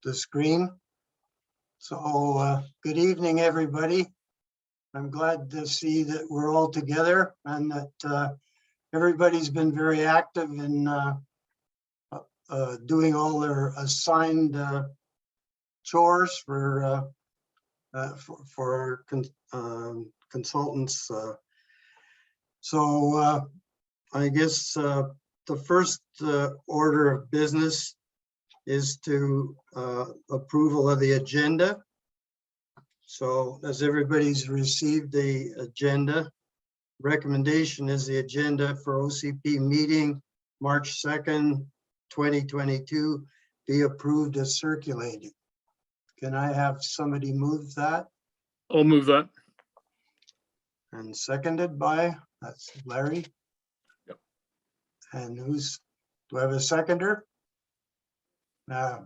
the screen. So good evening, everybody. I'm glad to see that we're all together and that everybody's been very active in doing all their assigned chores for consultants. So I guess the first order of business is to approval of the agenda. So as everybody's received the agenda, recommendation is the agenda for OCP meeting March 2nd, 2022 be approved as circulated. Can I have somebody move that? I'll move that. And seconded by, that's Larry. Yep. And do I have a seconder?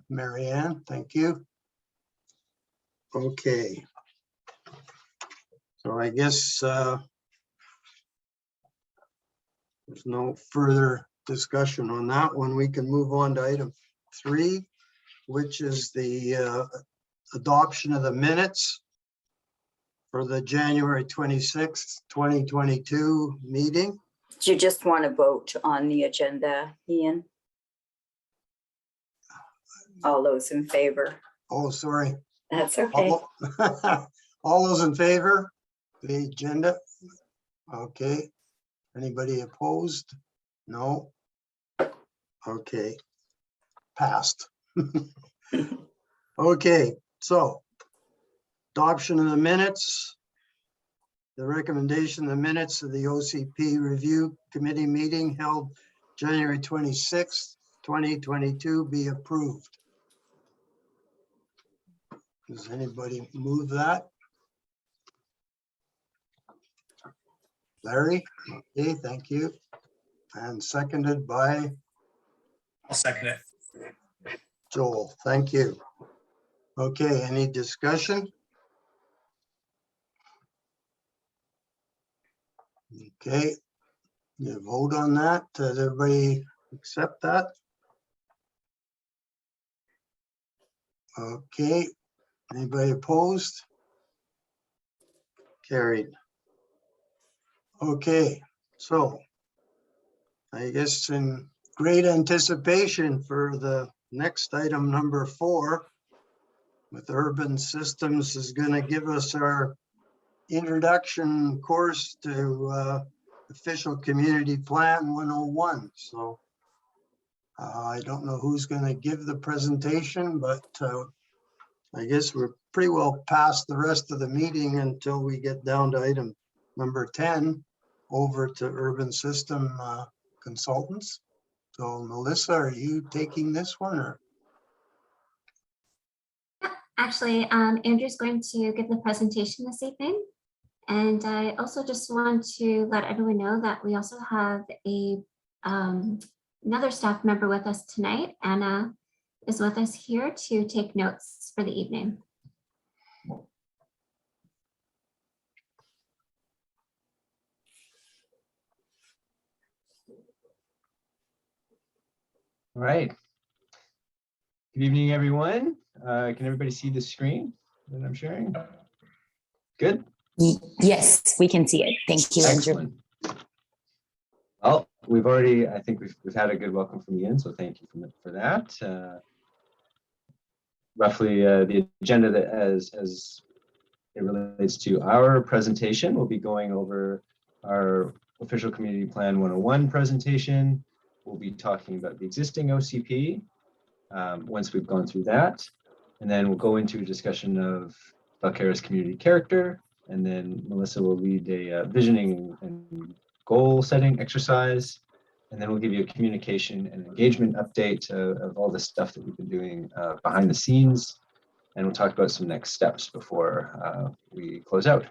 Mary Ann, thank you. Okay. So I guess there's no further discussion on that one. We can move on to item 3, which is the adoption of the minutes for the January 26th, 2022 meeting. Do you just want to vote on the agenda, Ian? All those in favor? Oh, sorry. That's okay. All those in favor? The agenda? Okay. Anybody opposed? No. Okay. Passed. Okay, so adoption of the minutes. The recommendation, the minutes of the OCP Review Committee meeting held January 26th, 2022 be approved. Does anybody move that? Larry? Okay, thank you. And seconded by? I'll second it. Joel, thank you. Okay, any discussion? Okay, you vote on that. Does everybody accept that? Okay, anybody opposed? Carried. Okay, so I guess in great anticipation for the next item, number 4, with Urban Systems is going to give us our introduction course to Official Community Plan 101. So I don't know who's going to give the presentation, but I guess we're pretty well past the rest of the meeting until we get down to item number 10 over to Urban System Consultants. So Melissa, are you taking this one or? Actually, Andrew's going to give the presentation this evening. And I also just want to let everyone know that we also have a another staff member with us tonight. Anna is with us here to take notes for the evening. All right. Good evening, everyone. Can everybody see the screen that I'm sharing? Good? Yes, we can see it. Thank you, Andrew. Excellent. Well, I think we've had a good welcome from Ian, so thank you for that. Roughly the agenda that as it relates to our presentation, we'll be going over our Official Community Plan 101 presentation. We'll be talking about the existing OCP once we've gone through that. And then we'll go into a discussion of Belcara's community character. And then Melissa will lead a visioning and goal setting exercise. And then we'll give you a communication and engagement update of all the stuff that we've been doing behind the scenes. And we'll talk about some next steps before we close out.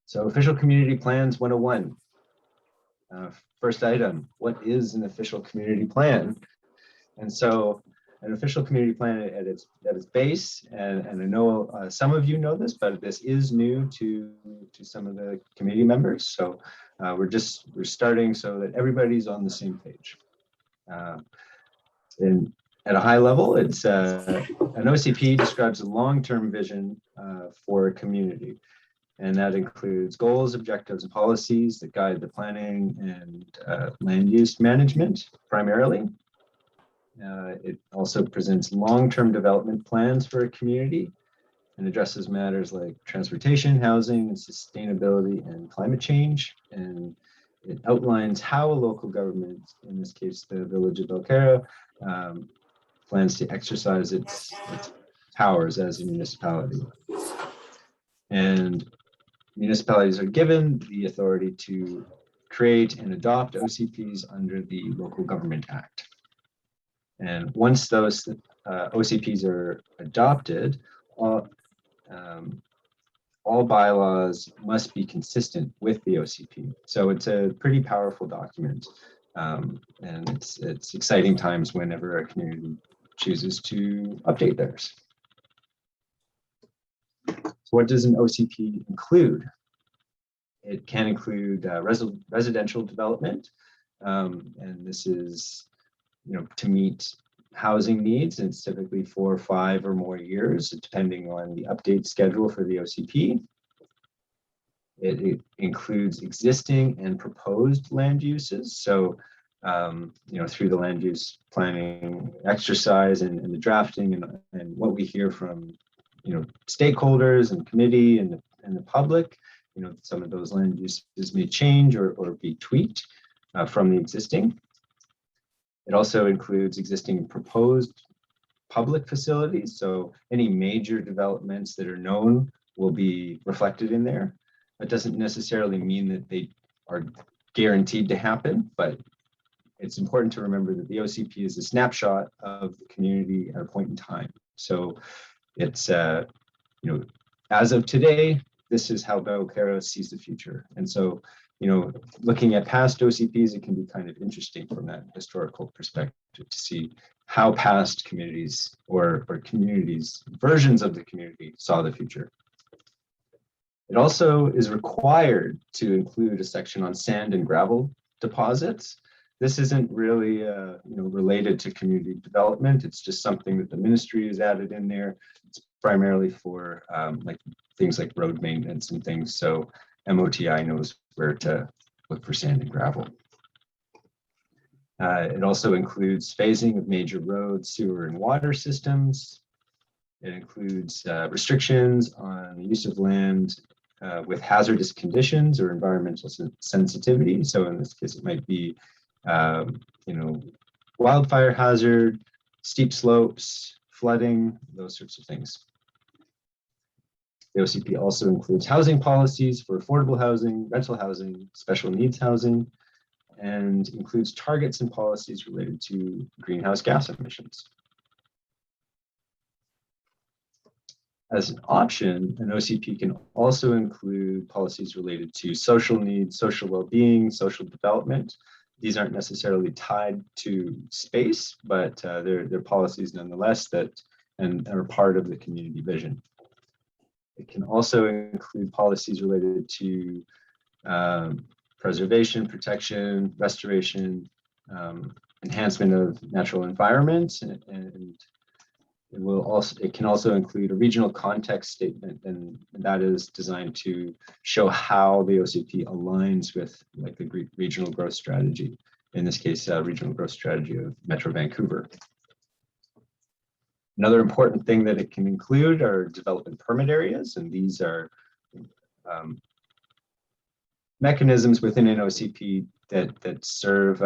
So Official Community Plans 101. First item, what is an official community plan? And so an official community plan at its base, and I know some of you know this, but this is new to some of the community members. So we're starting so that everybody's on the same page. At a high level, it's an OCP describes a long-term vision for a community. And that includes goals, objectives, and policies that guide the planning and land use management primarily. It also presents long-term development plans for a community and addresses matters like transportation, housing, and sustainability and climate change. And it outlines how a local government, in this case, the village of Belcara, plans to exercise its powers as a municipality. And municipalities are given the authority to create and adopt OCPs under the Local Government Act. And once those OCPs are adopted, all bylaws must be consistent with the OCP. So it's a pretty powerful document. And it's exciting times whenever a community chooses to update theirs. So what does an OCP include? It can include residential development. And this is, to meet housing needs, and it's typically 4 or 5 or more years, depending on the update schedule for the OCP. It includes existing and proposed land uses. So, through the land use planning exercise and the drafting and what we hear from, stakeholders and committee and the public, some of those land uses may change or be tweaked from the existing. It also includes existing proposed public facilities. So any major developments that are known will be reflected in there. That doesn't necessarily mean that they are guaranteed to happen, but it's important to remember that the OCP is a snapshot of the community at a point in time. So it's, as of today, this is how Belcara sees the future. And so, looking at past OCPs, it can be kind of interesting from that historical perspective to see how past communities or communities, versions of the community saw the future. It also is required to include a section on sand and gravel deposits. This isn't really related to community development. It's just something that the ministry has added in there. It's primarily for things like road maintenance and things. So MOTI knows where to look for sand and gravel. It also includes phasing of major roads, sewer, and water systems. It includes restrictions on the use of land with hazardous conditions or environmental sensitivity. So in this case, it might be, wildfire hazard, steep slopes, flooding, those sorts of things. The OCP also includes housing policies for affordable housing, rental housing, special needs housing, and includes targets and policies related to greenhouse gas emissions. As an option, an OCP can also include policies related to social needs, social well-being, social development. These aren't necessarily tied to space, but they're policies nonetheless and are part of the community vision. It can also include policies related to preservation, protection, restoration, enhancement of natural environments, and it can also include a regional context statement, and that is designed to show how the OCP aligns with the regional growth strategy. In this case, regional growth strategy of Metro Vancouver. Another important thing that it can include are development permit areas, and these are mechanisms within an OCP that serve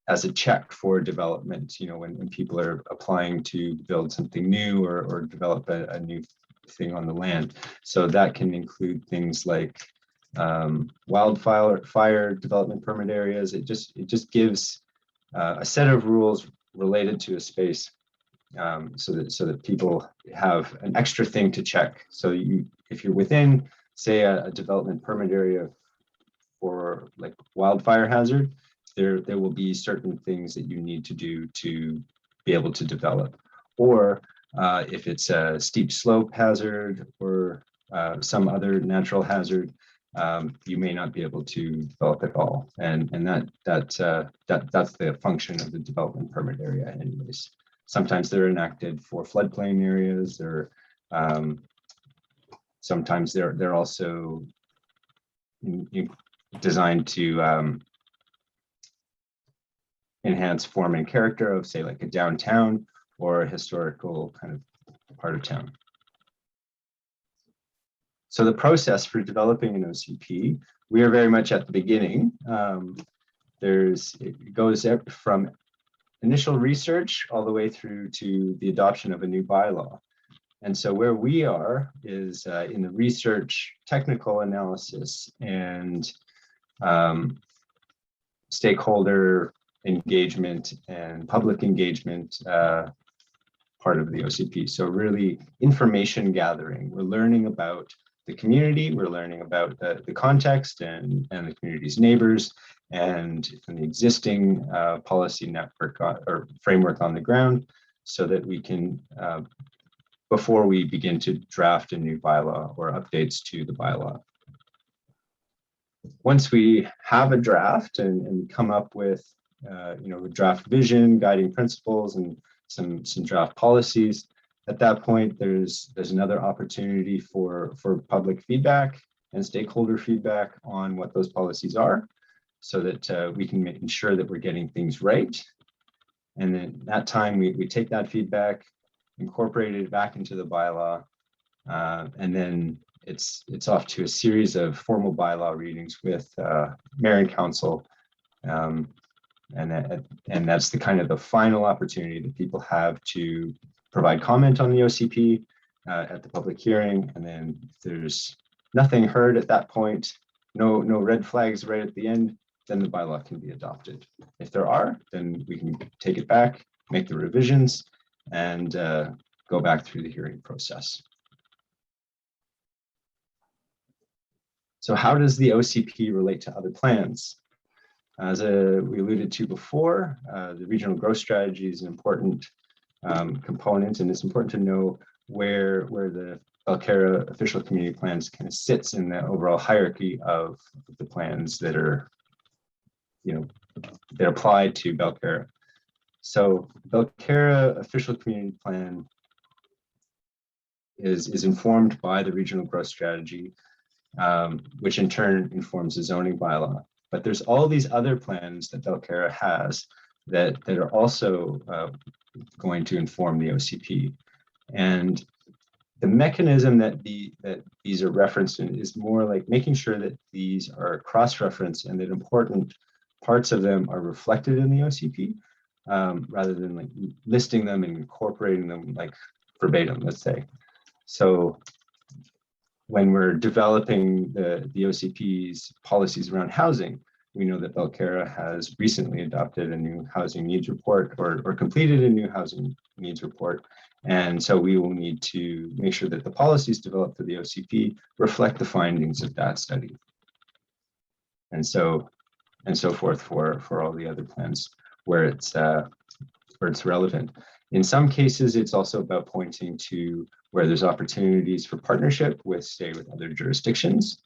as a check for development. When people are applying to build something new or develop a new thing on the land. So that can include things like wildfire development permit areas. It just gives a set of rules related to a space. So that people have an extra thing to check. So if you're within, say, a development permit area for wildfire hazard, there will be certain things that you need to do to be able to develop. Or if it's a steep slope hazard or some other natural hazard, you may not be able to develop at all. And that's the function of the development permit area anyways. Sometimes they're enacted for floodplain areas, or sometimes they're also designed to enhance form and character of, say, like a downtown or a historical kind of part of town. So the process for developing an OCP, we are very much at the beginning. It goes from initial research all the way through to the adoption of a new bylaw. And so where we are is in the research, technical analysis, and stakeholder engagement and public engagement part of the OCP. So really information gathering. We're learning about the community, we're learning about the context and the community's neighbors, and the existing policy network or framework on the ground, so that we can, before we begin to draft a new bylaw or updates to the bylaw. Once we have a draft and come up with a draft vision, guiding principles, and some draft policies, at that point, there's another opportunity for public feedback and stakeholder feedback on what those policies are, so that we can ensure that we're getting things right. And then that time we take that feedback, incorporate it back into the bylaw, and then it's off to a series of formal bylaw readings with mayor and council. And that's the kind of the final opportunity that people have to provide comment on the OCP at the public hearing. And then if there's nothing heard at that point, no red flags right at the end, then the bylaw can be adopted. If there are, then we can take it back, make the revisions, and go back through the hearing process. So how does the OCP relate to other plans? As we alluded to before, the regional growth strategy is an important component, and it's important to know where the Belcara official community plans kind of sits in the overall hierarchy of the plans that are, that apply to Belcara. So Belcara official community plan is informed by the regional growth strategy, which in turn informs the zoning bylaw. But there's all these other plans that Belcara has that are also going to inform the OCP. And the mechanism that these are referenced in is more like making sure that these are cross-referenced and that important parts of them are reflected in the OCP, rather than like listing them and incorporating them like verbatim, let's say. So when we're developing the OCP's policies around housing, we know that Belcara has recently adopted a new housing needs report or completed a new housing needs report. And so we will need to make sure that the policies developed for the OCP reflect the findings of that study. And so forth for all the other plans where it's relevant. In some cases, it's also about pointing to where there's opportunities for partnership with, say, with other jurisdictions,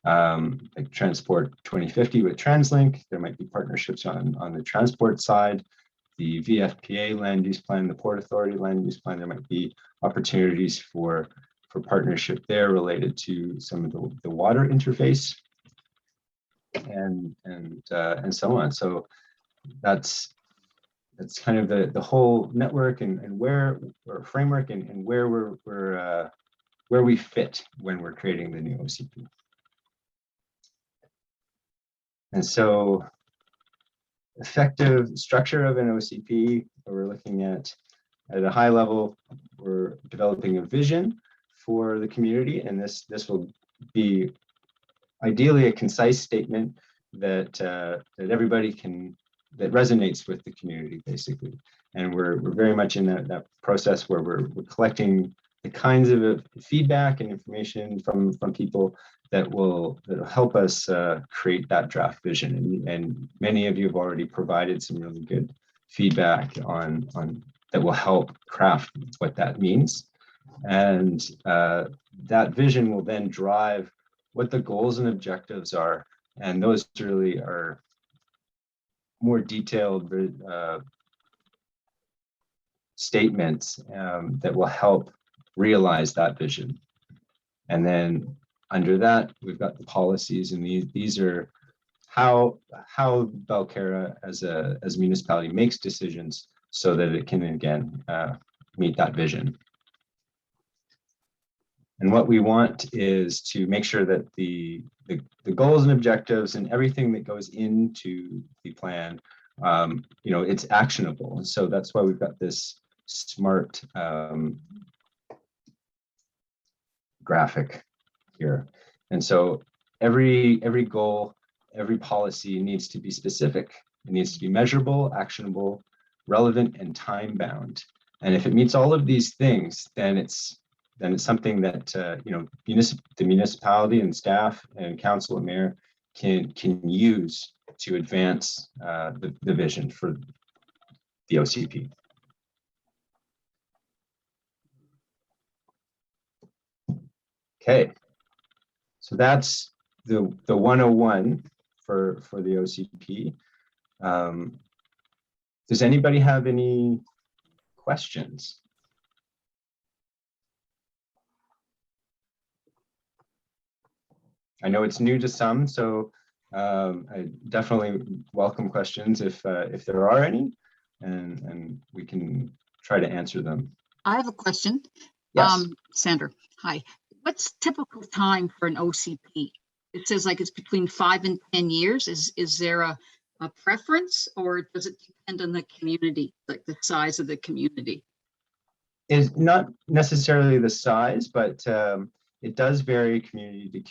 like Transport 2050 with TransLink. There might be partnerships on the transport side, the VFPA land use plan, the Port Authority land use plan. There might be opportunities for partnership there related to some of the water interface and so on. So that's kind of the whole network and where or framework and where where we fit when we're creating the new OCP. And so effective structure of an OCP, we're looking at a high level, we're developing a vision for the community, and this will be ideally a concise statement that everybody that resonates with the community, basically. And we're very much in that process where we're collecting the kinds of feedback and information from people that will help us create that draft vision. And many of you have already provided some really good feedback on that will help craft what that means. And that vision will then drive what the goals and objectives are. And those really are more detailed statements that will help realize that vision. And then under that, we've got the policies, and these are how Belcara as a municipality makes decisions so that it can again meet that vision. And what we want is to make sure that the goals and objectives and everything that goes into the plan, it's actionable. And so that's why we've got this SMART graphic here. And so every goal, every policy needs to be specific. It needs to be measurable, actionable, relevant, and time bound. And if it meets all of these things, then it's something that the municipality and staff and council and mayor can use to advance the vision for the OCP. Okay, so that's the 101 for the OCP. Does anybody have any questions? I know it's new to some, so I definitely welcome questions if there are any, and we can try to answer them. I have a question. Yes. Sandra, hi. What's typical time for an OCP? It says like it's between 5 and 10 years. Is there a preference, or does it depend on the community, like the size of the community? Is not necessarily the size, but it does vary community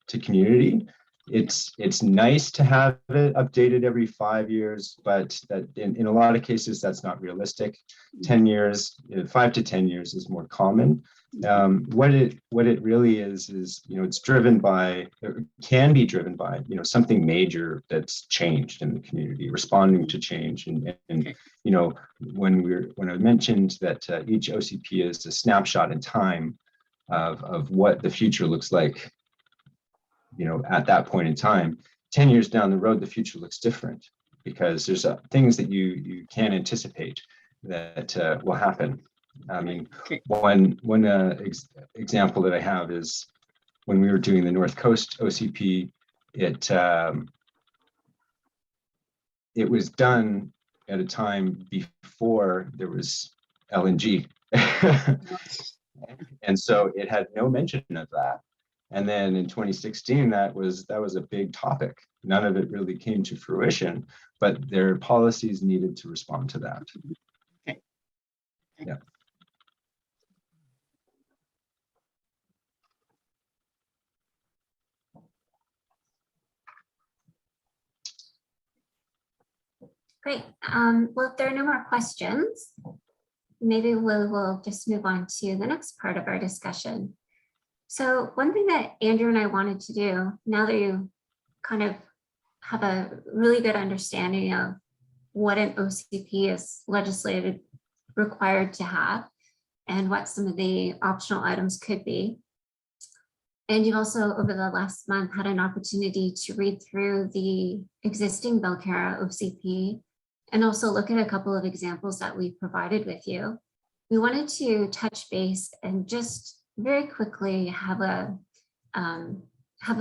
to community. It's nice to have it updated every 5 years, but that in a lot of cases that's not realistic. 10 years, 5 to 10 years is more common. What it really is it's driven by, or can be driven by, something major that's changed in the community, responding to change. And when I mentioned that each OCP is a snapshot in time of what the future looks like, at that point in time, 10 years down the road, the future looks different because there's things that you can't anticipate that will happen. I mean, one example that I have is when we were doing the North Coast OCP, it was done at a time before there was LNG. And so it had no mention of that. And then in 2016, that was a big topic. None of it really came to fruition, but their policies needed to respond to that. Okay. Yeah. Great. Well, if there are no more questions, maybe we'll just move on to the next part of our discussion. So one thing that Andrew and I wanted to do, now that you kind of have a really good understanding of what an OCP is legislated required to have and what some of the optional items could be. And you've also, over the last month, had an opportunity to read through the existing Belcara OCP and also look at a couple of examples that we provided with you. We wanted to touch base and just very quickly have a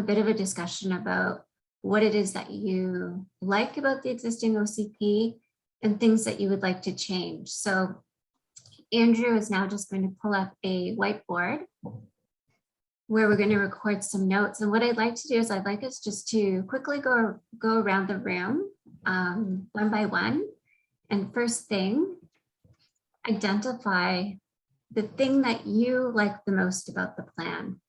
bit of a discussion about what it is that you like about the existing OCP and things that you would like to change. So Andrew is now just going to pull up a whiteboard where we're going to record some notes. And what I'd like to do is I'd like us just to quickly go around the room one by one. And first thing, identify the thing that you like the most about the plan.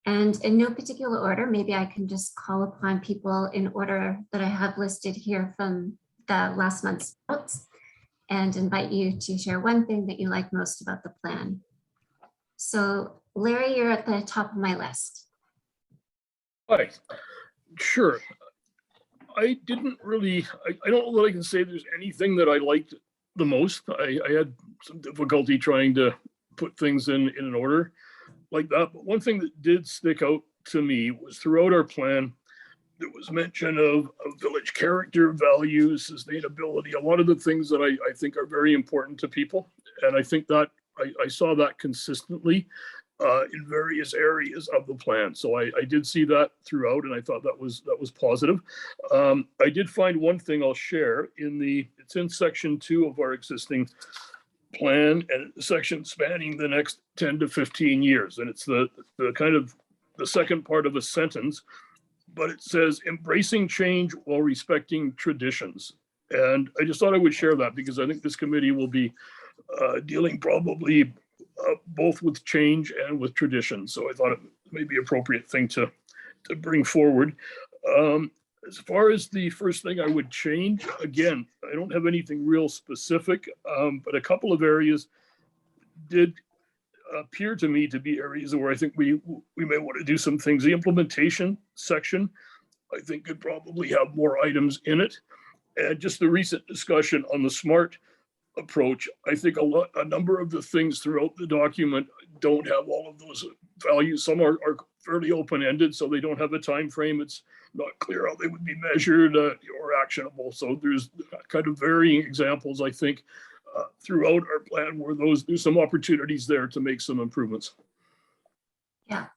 And in no particular order, maybe I can just call upon people in order that I have listed here from the last month's notes and invite you to share one thing that you like most about the plan. So Larry, you're at the top of my list. Hi, sure. I didn't really, I don't know that I can say there's anything that I liked the most. I had some difficulty trying to put things in an order. like that. But one thing that did stick out to me was throughout our plan, there was mention of village character, values, sustainability, a lot of the things that I think are very important to people. And I think that I saw that consistently in various areas of the plan. So I did see that throughout, and I thought that was positive. I did find one thing I'll share it's in section 2 of our existing plan, and it's a section spanning the next 10 to 15 years. And it's the kind of the second part of a sentence, but it says embracing change while respecting traditions. And I just thought I would share that because I think this committee will be dealing probably both with change and with tradition. So I thought it may be an appropriate thing to bring forward. As far as the first thing I would change, again, I don't have anything real specific, but a couple of areas did appear to me to be areas where I think we may want to do some things. The implementation section, I think, could probably have more items in it. And just the recent discussion on the SMART approach, I think a number of the things throughout the document don't have all of those values. Some are fairly open-ended, so they don't have a time frame. It's not clear how they would be measured or actionable. So there's kind of varying examples, I think, throughout our plan where there's some opportunities there to make some improvements.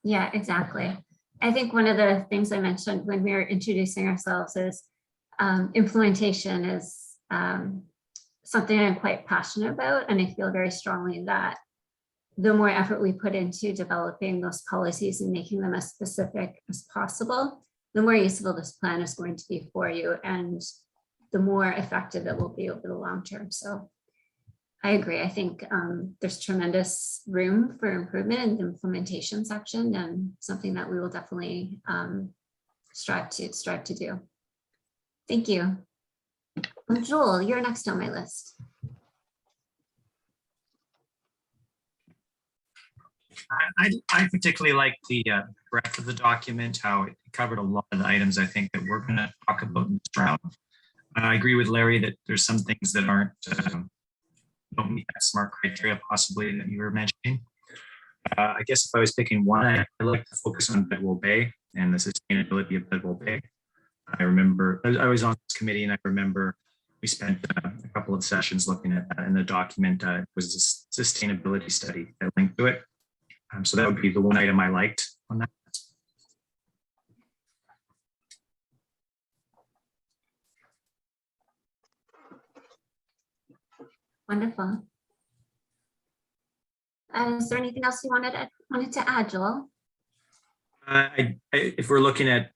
Yeah, exactly. I think one of the things I mentioned when we were introducing ourselves is implementation is something I'm quite passionate about, and I feel very strongly that the more effort we put into developing those policies and making them as specific as possible, the more useful this plan is going to be for you and the more effective it will be over the long term. So I agree. I think there's tremendous room for improvement in the implementation section, and something that we will definitely strive to do. Thank you. Joel, you're next on my list. I particularly like the breadth of the document, how it covered a lot of the items I think that we're going to talk about in this round. I agree with Larry that there's some things that don't meet that SMART criteria possibly that you were mentioning. I guess if I was picking one, I like to focus on Bedwell Bay and the sustainability of Bedwell Bay. I remember I was on this committee, and I remember we spent a couple of sessions looking at that, and the document was a sustainability study that linked to it. So that would be the one item I liked on that. Wonderful. Is there anything else you wanted to add, Joel? If we're looking at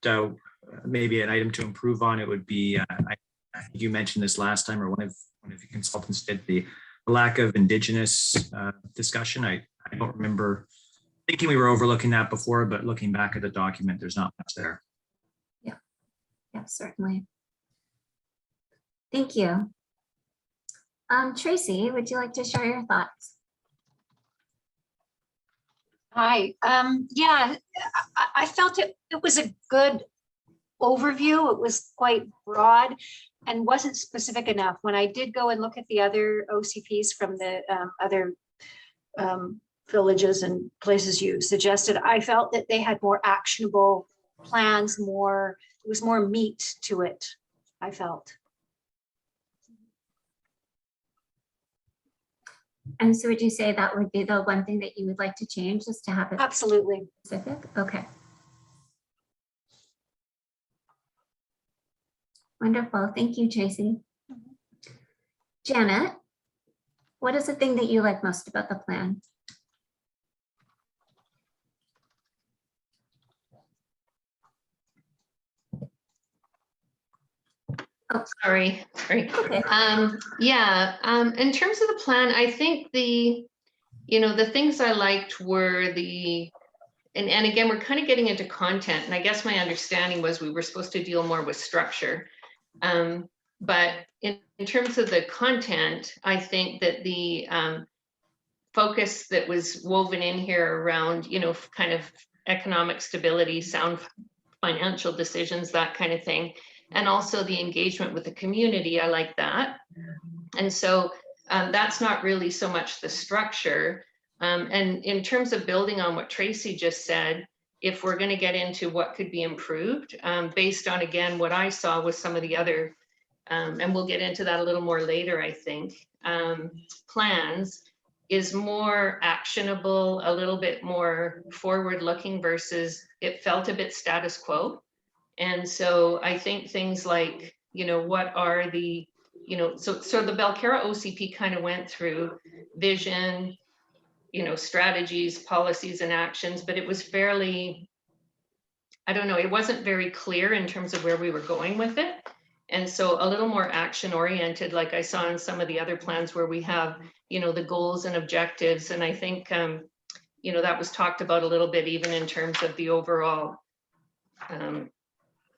maybe an item to improve on, it would be, I think you mentioned this last time, or one of your consultants did, the lack of Indigenous discussion. I don't remember thinking we were overlooking that before, but looking back at the document, there's not much there. Yeah, certainly. Thank you. Tracy, would you like to share your thoughts? Hi. Yeah, I felt it was a good overview. It was quite broad and wasn't specific enough. When I did go and look at the other OCPs from the other villages and places you suggested, I felt that they had more actionable plans, it was more meat to it, I felt. And so would you say that would be the one thing that you would like to change, is to have it Absolutely specific? Okay. Wonderful. Thank you, Tracy. Janet, what is the thing that you like most about the plan? Oh, sorry. Okay. In terms of the plan, I think the things I liked were and again, we're kind of getting into content, and I guess my understanding was we were supposed to deal more with structure. But in terms of the content, I think that the focus that was woven in here around, kind of economic stability, sound financial decisions, that kind of thing, and also the engagement with the community, I like that. And so that's not really so much the structure, And in terms of building on what Tracy just said, if we're going to get into what could be improved, based on, again, what I saw with some of the other, and we'll get into that a little more later, I think, plans, is more actionable, a little bit more forward looking versus it felt a bit status quo. And so I think things like, you know, what are the, you know, so the Belcara OCP kind of went through vision, you know, strategies, policies and actions, but it was fairly, I don't know, it wasn't very clear in terms of where we were going with it. And so a little more action oriented, like I saw in some of the other plans where we have, you know, the goals and objectives. And I think, you know, that was talked about a little bit, even in terms of the overall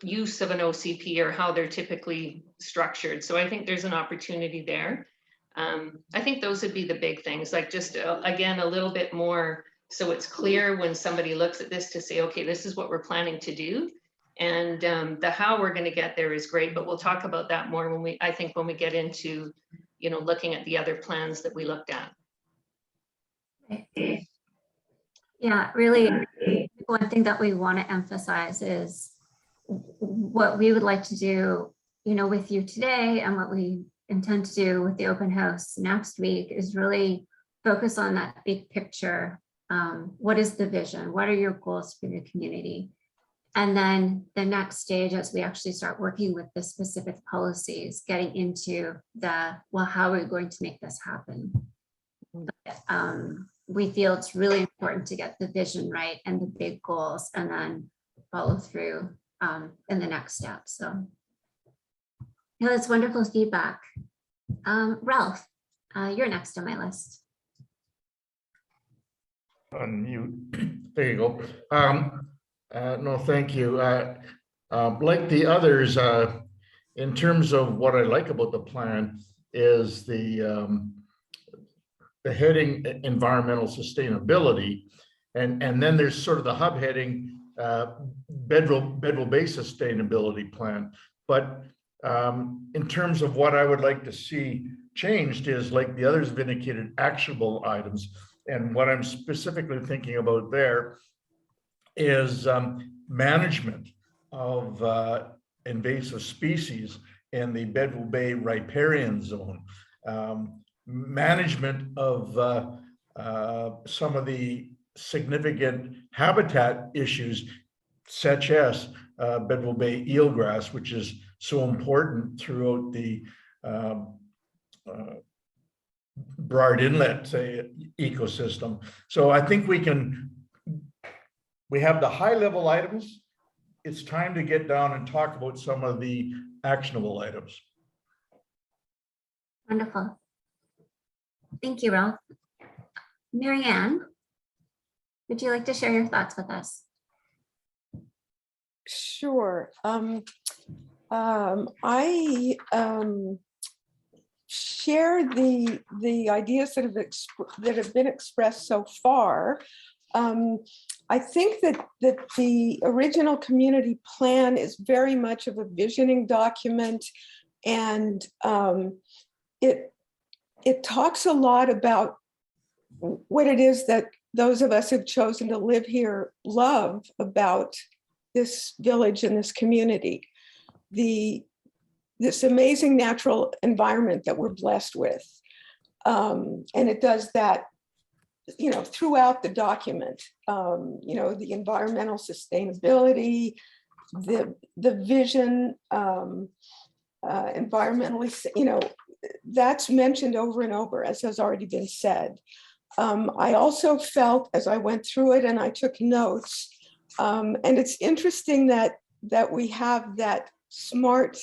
use of an OCP or how they're typically structured. So I think there's an opportunity there. I think those would be the big things, like just, again, a little bit more so it's clear when somebody looks at this to say, okay, this is what we're planning to do. And the how we're going to get there is great, but we'll talk about that more when we, I think when we get into, you know, looking at the other plans that we looked at. Yeah, really, one thing that we want to emphasize is what we would like to do, you know, with you today and what we intend to do with the open house next week is really focus on that big picture. What is the vision? What are your goals for the community? And then the next stage, as we actually start working with the specific policies, getting into the, well, how are we going to make this happen? But, we feel it's really important to get the vision right and the big goals and then follow through in the next step. So yeah, that's wonderful feedback. Ralph, you're next on my list. Unmute. There you go. No, thank you. Like the others, in terms of what I like about the plan is the heading environmental sustainability, and then there's sort of the hub heading Bedwell Bay sustainability plan. But in terms of what I would like to see changed is, like the others have indicated, actionable items. And what I'm specifically thinking about there is management of invasive species in the Bedwell Bay riparian zone, management of some of the significant habitat issues, such as Bedwell Bay eelgrass, which is so important throughout the Burrard Inlet ecosystem. So I think we have the high level items. It's time to get down and talk about some of the actionable items. Wonderful. Thank you, Ralph. Marianne, would you like to share your thoughts with us? Sure. I share the ideas that have been expressed so far. I think that the original community plan is very much of a visioning document, and it talks a lot about what it is that those of us who've chosen to live here love about this village and this community. This amazing natural environment that we're blessed with. And it does that, you know, throughout the document, you know, the environmental sustainability, the vision, environmentally, you know, that's mentioned over and over, as has already been said. I also felt, as I went through it and I took notes, and it's interesting that we have that SMART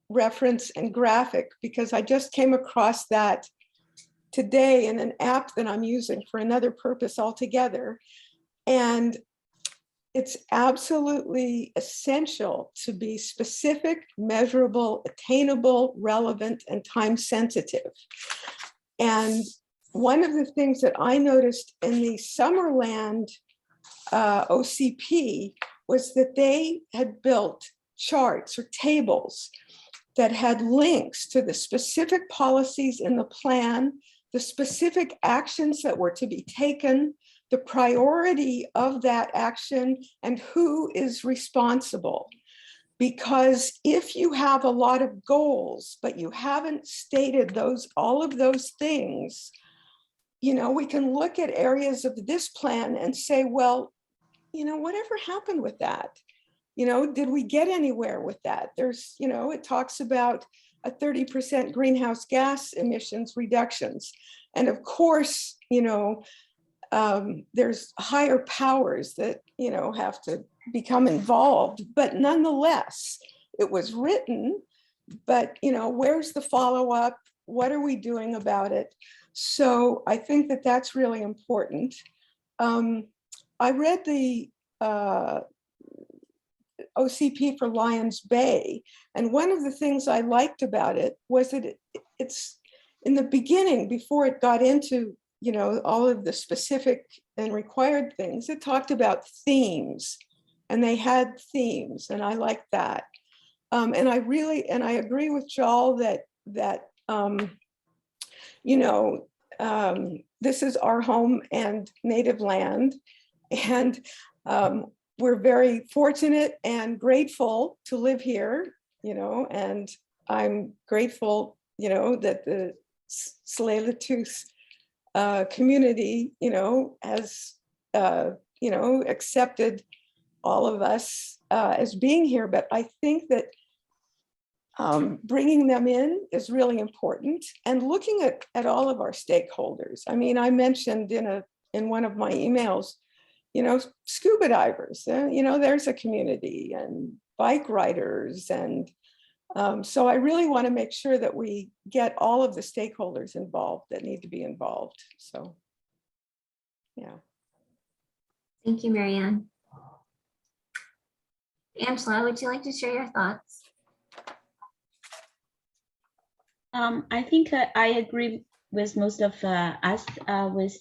reference and graphic, because I just came across that today in an app that I'm using for another purpose altogether. And it's absolutely essential to be specific, measurable, attainable, relevant, and time sensitive. And one of the things that I noticed in the Summerland OCP was that they had built charts or tables that had links to the specific policies in the plan the specific actions that were to be taken, the priority of that action, and who is responsible. Because if you have a lot of goals, but you haven't stated all of those things, you know, we can look at areas of this plan and say, well, you know, whatever happened with that? You know, did we get anywhere with that? There's, you know, it talks about a 30% greenhouse gas emissions reductions. And of course, you know, there's higher powers that, you know, have to become involved, but nonetheless, it was written, but, you know, where's the follow-up? What are we doing about it? So I think that that's really important. I read the OCP for Lions Bay, and one of the things I liked about it was that it's in the beginning, before it got into, you know, all of the specific and required things, it talked about themes, and they had themes, and I liked that. And I agree with Joel that you know, this is our home and native land, and we're very fortunate and grateful to live here, you know, and I'm grateful, you know, that the Tsleil-Waututh community, you know, has, you know, accepted all of us as being here. But I think that bringing them in is really important, and looking at all of our stakeholders. I mean, I mentioned in one of my emails, you know, scuba divers, you know, there's a community, and bike riders. And so I really want to make sure that we get all of the stakeholders involved that need to be involved. So, yeah. Thank you, Marianne. Angela, would you like to share your thoughts? I think I agree with most of us with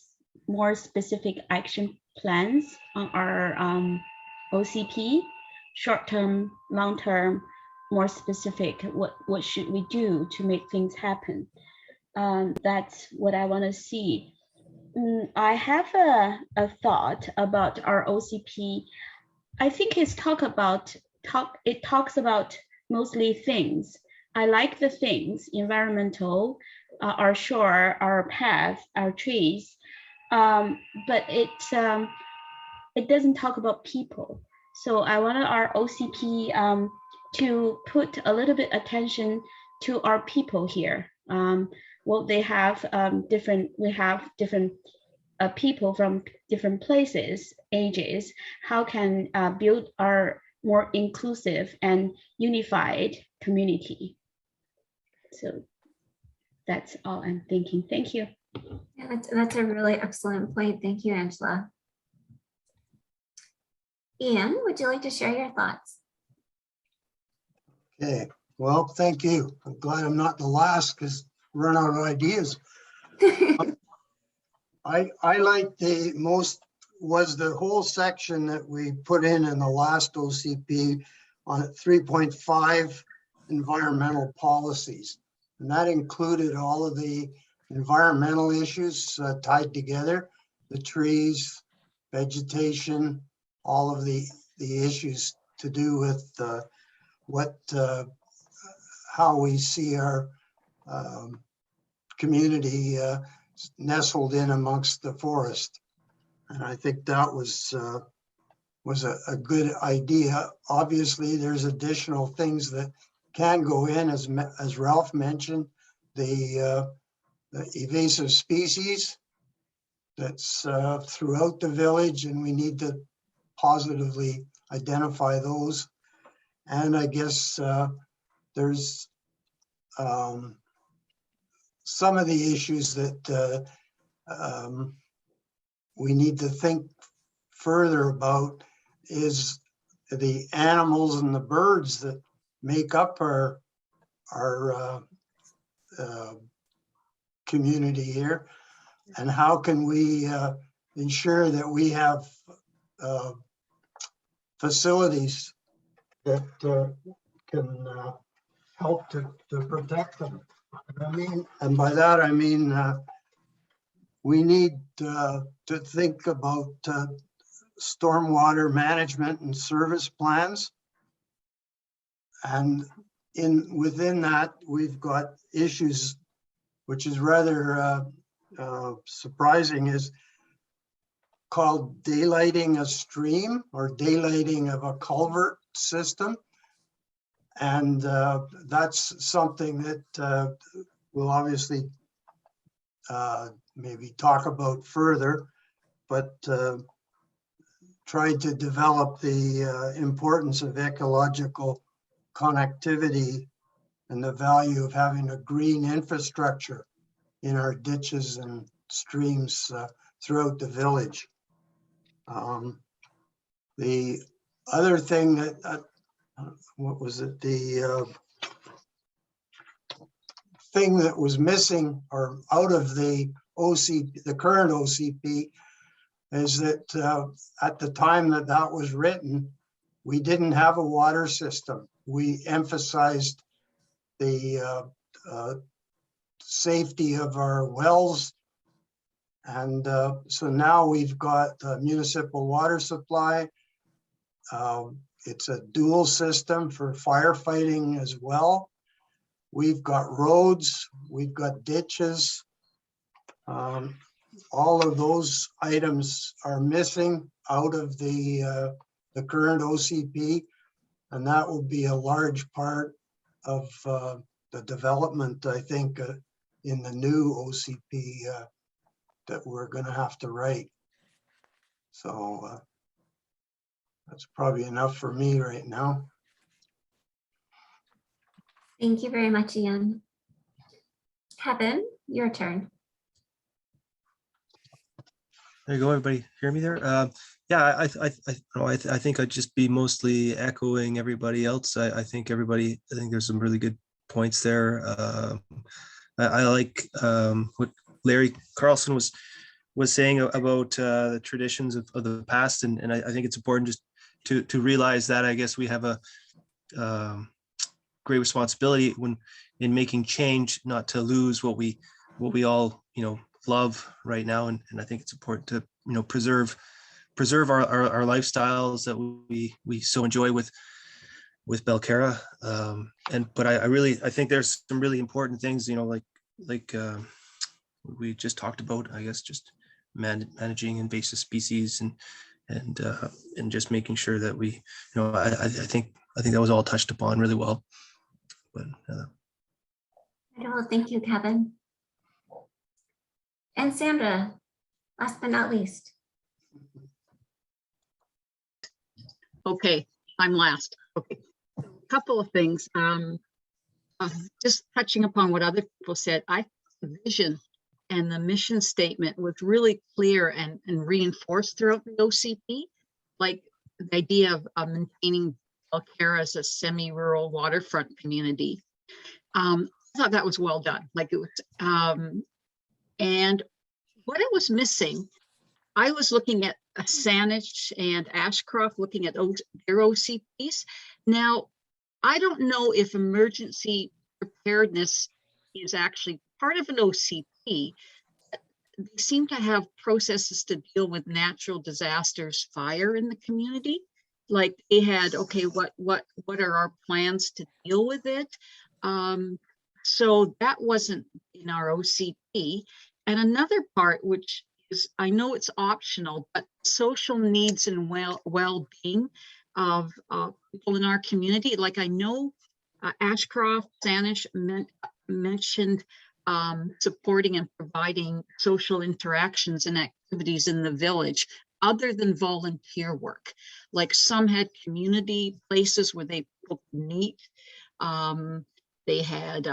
more specific action plans on our OCP, short-term, long-term, more specific. What should we do to make things happen? That's what I want to see. I have a thought about our OCP. I think it talks about mostly things. I like the things, environmental, our shore, our path, our trees, but it doesn't talk about people. So I wanted our OCP to put a little bit attention to our people here. Well, they have we have different people from different places, ages. How can build our more inclusive and unified community? So that's all I'm thinking. Thank you. Yeah, that's a really excellent point. Thank you, Angela. Ian, would you like to share your thoughts? Okay, well, thank you. I'm glad I'm not the last because run out of ideas. I like the most was the whole section that we put in the last OCP on 3.5 environmental policies. And that included all of the environmental issues tied together, the trees, vegetation, all of the issues to do with how we see our community nestled in amongst the forest. And I think that was a good idea. Obviously, there's additional things that can go in, as Ralph mentioned, the invasive species that's throughout the village, and we need to positively identify those. And I guess there's some of the issues that we need to think further about is the animals and the birds that make up our community here, and how can we ensure that we have facilities that can help to protect them. I mean, and by that I mean we need to think about stormwater management and service plans. And within that, we've got issues, which is rather surprising, is called daylighting a stream or daylighting of a culvert system. And that's something that we'll obviously maybe talk about further, but try to develop the importance of ecological connectivity and the value of having a green infrastructure in our ditches and streams throughout the village. The other thing that, what was it? The thing that was missing or out of the current OCP is that at the time that that was written, we didn't have a water system. We emphasized the safety of our wells. And so now we've got a municipal water supply. It's a dual system for firefighting as well. We've got roads, we've got ditches. All of those items are missing out of the current OCP, and that will be a large part of the development, I think, in the new OCP that we're going to have to write. So that's probably enough for me right now. Thank you very much, Ian. Kevin, your turn. There you go, everybody. Hear me there? Yeah, I think I'd just be mostly echoing everybody else. I think there's some really good points there. I like what Larry Carlson was saying about the traditions of the past, and I think it's important just to realize that I guess we have a great responsibility in making change, not to lose what we all love right now, and I think it's important to preserve our lifestyles that we so enjoy with Belcara, but I think there's some really important things, like we just talked about, I guess, just managing invasive species and just making sure that we, I think that was all touched upon really well. But well, thank you, Kevin. And Sandra, last but not least. Okay, I'm last. Okay, a couple of things. Just touching upon what other people said, I think the vision and the mission statement was really clear and reinforced throughout the OCP, like the idea of maintaining Belcara as a semi-rural waterfront community. I thought that was well done. Like it was, and what it was missing, I was looking at Saanich and Ashcroft, looking at their OCPs. Now, I don't know if emergency preparedness is actually part of an OCP. They seem to have processes to deal with natural disasters, fire in the community. Like they had, okay, what are our plans to deal with it? So that wasn't in our OCP. And another part, which is, I know it's optional, but social needs and well-being of people in our community. Like I know Ashcroft, Saanich mentioned supporting and providing social interactions and activities in the village other than volunteer work. Like some had community places where they could meet. They had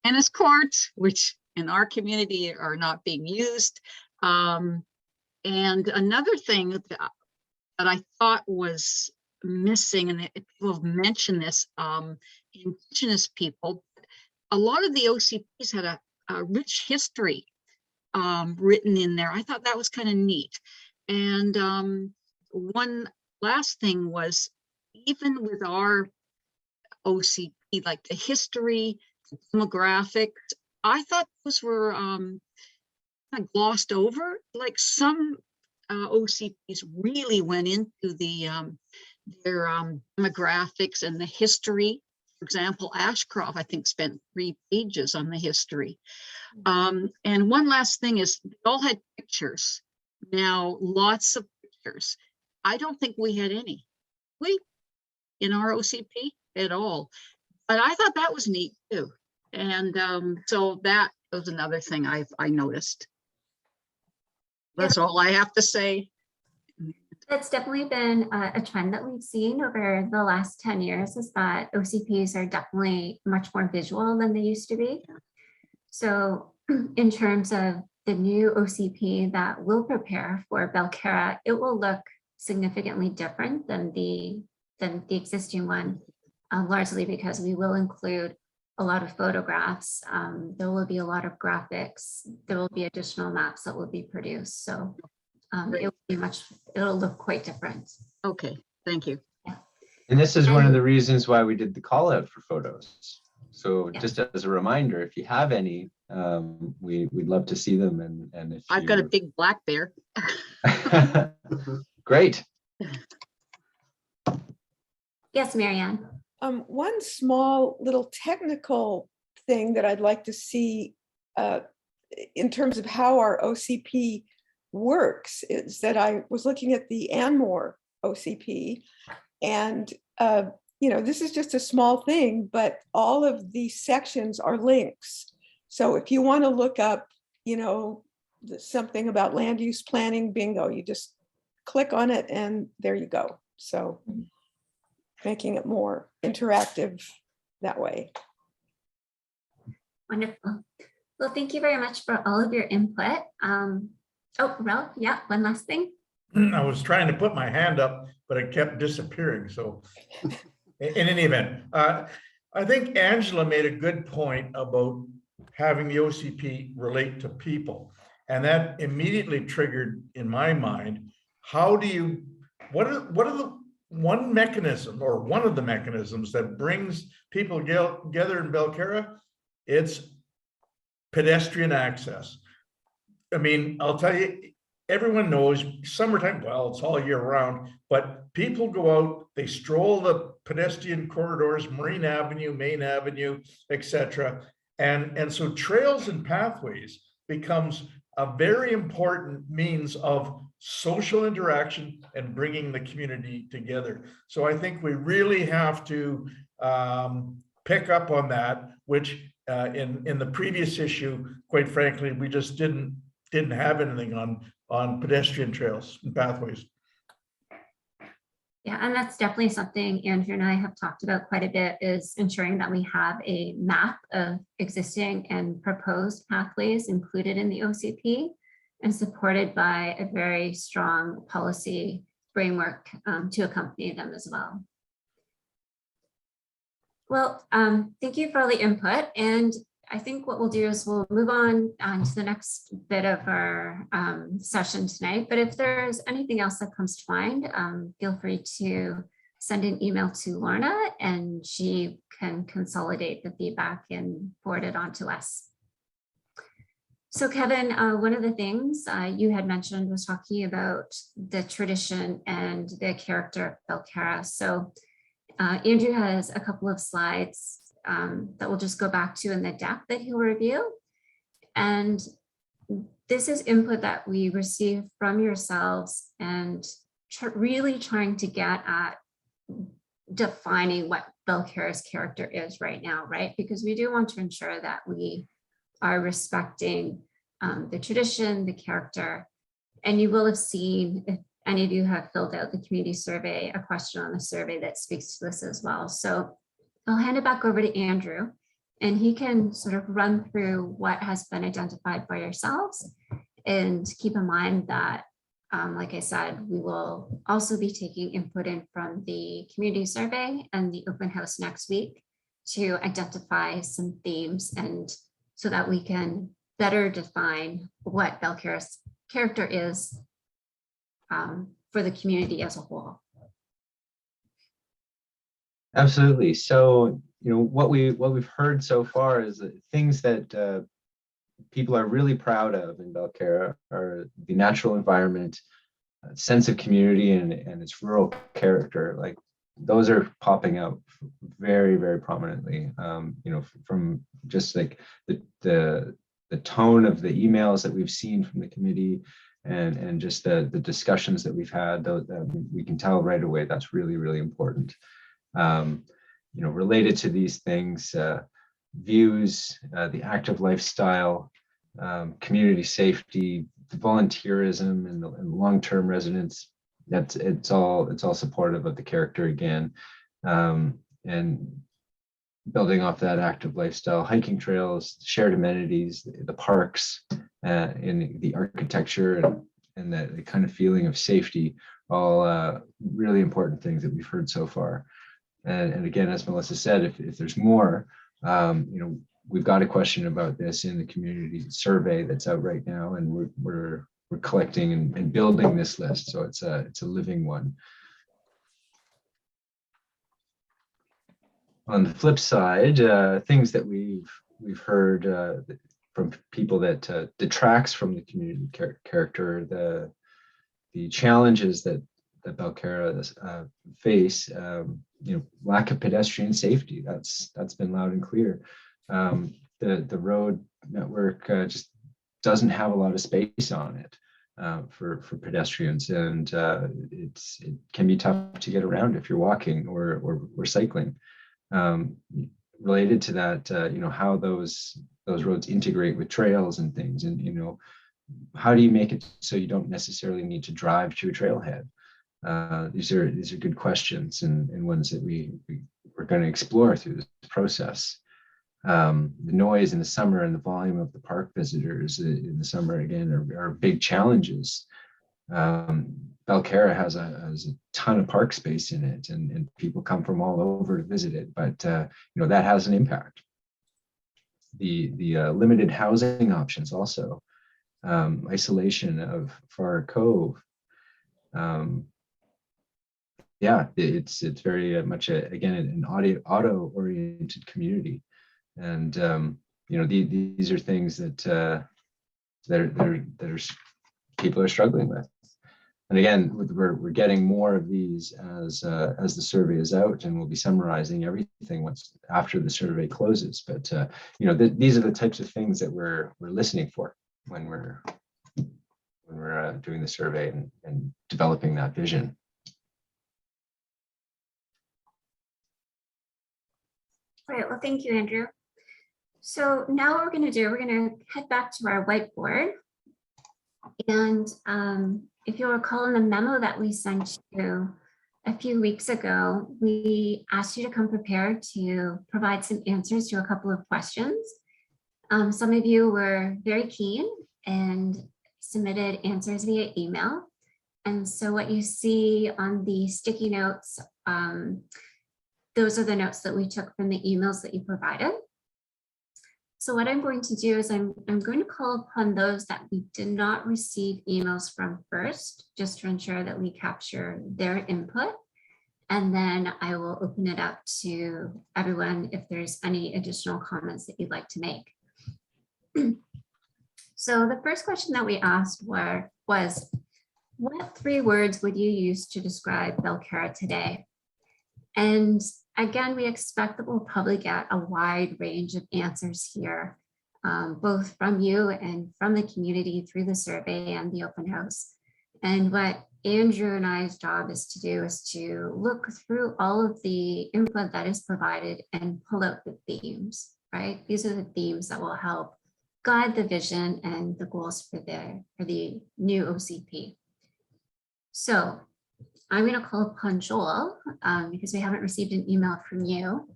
tennis courts, which in our community are not being used. And another thing that I thought was missing, and people have mentioned this, Indigenous people, a lot of the OCPs had a rich history written in there. I thought that was kind of neat. And one last thing was, even with our OCP, like the history, the demographics, I thought those were kind of glossed over. Like some OCPs really went into the their demographics and the history. For example, Ashcroft, I think, spent 3 pages on the history. And one last thing is they all had pictures. Now, lots of pictures. I don't think we had any. We in our OCP at all. But I thought that was neat too. And so that was another thing I noticed. That's all I have to say. It's definitely been a trend that we've seen over the last 10 years, is that OCPs are definitely much more visual than they used to be. So in terms of the new OCP that we'll prepare for Belcara, it will look significantly different than the existing one, largely because we will include a lot of photographs. There will be a lot of graphics. There will be additional maps that will be produced. So it'll look quite different. Okay, thank you. Yeah. And this is one of the reasons why we did the call out for photos. So just as a reminder, if you have any, we'd love to see them. And if I've got a big black bear. Great. Yes, Marianne. One small little technical thing that I'd like to see in terms of how our OCP works is that I was looking at the Anmore OCP, and this is just a small thing, but all of these sections are links. So if you want to look up, something about land use planning, bingo, you just click on it and there you go. So making it more interactive that way. Wonderful. Well, thank you very much for all of your input. Oh, Ralph, yeah, one last thing. I was trying to put my hand up, but it kept disappearing. So in any event, I think Angela made a good point about having the OCP relate to people. And that immediately triggered in my mind, what are the one mechanism or one of the mechanisms that brings people together in Belcara? It's pedestrian access. I mean, I'll tell you, everyone knows summertime, well, it's all year round, but people go out, they stroll the pedestrian corridors, Marine Avenue, Main Avenue, etc. And so trails and pathways becomes a very important means of social interaction and bringing the community together. So I think we really have to pick up on that, which in the previous issue, quite frankly, we just didn't have anything on pedestrian trails and pathways. Yeah, and that's definitely something Andrew and I have talked about quite a bit, is ensuring that we have a map of existing and proposed pathways included in the OCP and supported by a very strong policy framework to accompany them as well. Well, thank you for all the input. And I think what we'll do is we'll move on to the next bit of our session tonight. But if there's anything else that comes to mind, feel free to send an email to Lorna and she can consolidate the feedback and forward it on to us. So Kevin, one of the things you had mentioned was talking about the tradition and the character of Belcara. So Andrew has a couple of slides that we'll just go back to in the deck that he'll review. And this is input that we received from yourselves and really trying to get at defining what Belcara's character is right now, right? Because we do want to ensure that we are respecting the tradition, the character, and you will have seen, if any of you have filled out the community survey, a question on the survey that speaks to this as well. So I'll hand it back over to Andrew and he can sort of run through what has been identified by yourselves, and keep in mind that, like I said, we will also be taking input in from the community survey and the open house next week to identify some themes, and so that we can better define what Belcara's character is for the community as a whole. Absolutely. So, what we've heard so far is that things that people are really proud of in Belcara are the natural environment, sense of community, and its rural character. Like those are popping out very, very prominently. You know, from just like the tone of the emails that we've seen from the committee, and just the discussions that we've had, we can tell right away that's really, really important. You know, related to these things, views, the active lifestyle, community safety, the volunteerism, and the long-term residents. It's all supportive of the character again, and building off that active lifestyle, hiking trails, shared amenities, the parks, and the architecture, and the kind of feeling of safety, all really important things that we've heard so far. And again, as Melissa said, if there's more, you know, we've got a question about this in the community survey that's out right now, and we're collecting and building this list, so it's a living one. On the flip side, things that we've heard from people that detracts from the community character, the challenges that Belcara face, you know, lack of pedestrian safety. That's been loud and clear. The road network just doesn't have a lot of space on it for pedestrians, and it can be tough to get around if you're walking or cycling. Related to that, you know, how those roads integrate with trails and things, and you know, how do you make it so you don't necessarily need to drive to a trailhead? These are good questions, and ones that we're going to explore through this process. The noise in the summer and the volume of the park visitors in the summer, again, are big challenges. Belcara has a ton of park space in it, and people come from all over to visit it, but you know, that has an impact. The limited housing options also, isolation of Far Cove. Yeah, it's very much again an auto-oriented community, and you know, these are things that people are struggling with. And again, we're getting more of these as the survey is out, and we'll be summarizing everything once after the survey closes. But you know, these are the types of things that we're listening for when we're doing the survey and developing that vision. Great, well, thank you, Andrew. So now what we're going to head back to our whiteboard. And if you'll recall in the memo that we sent you a few weeks ago, we asked you to come prepared to provide some answers to a couple of questions. Some of you were very keen and submitted answers via email. And so what you see on the sticky notes, those are the notes that we took from the emails that you provided. So what I'm going to do is I'm going to call upon those that we did not receive emails from first, just to ensure that we capture their input. And then I will open it up to everyone if there's any additional comments that you'd like to make. So the first question that we asked was, what 3 words would you use to describe Belcara today? And again, we expect that we'll probably get a wide range of answers here, both from you and from the community through the survey and the open house. And what Andrew and I's job is to do is to look through all of the input that is provided and pull out the themes, right? These are the themes that will help guide the vision and the goals for the new OCP. So I'm going to call upon Joel because we haven't received an email from you.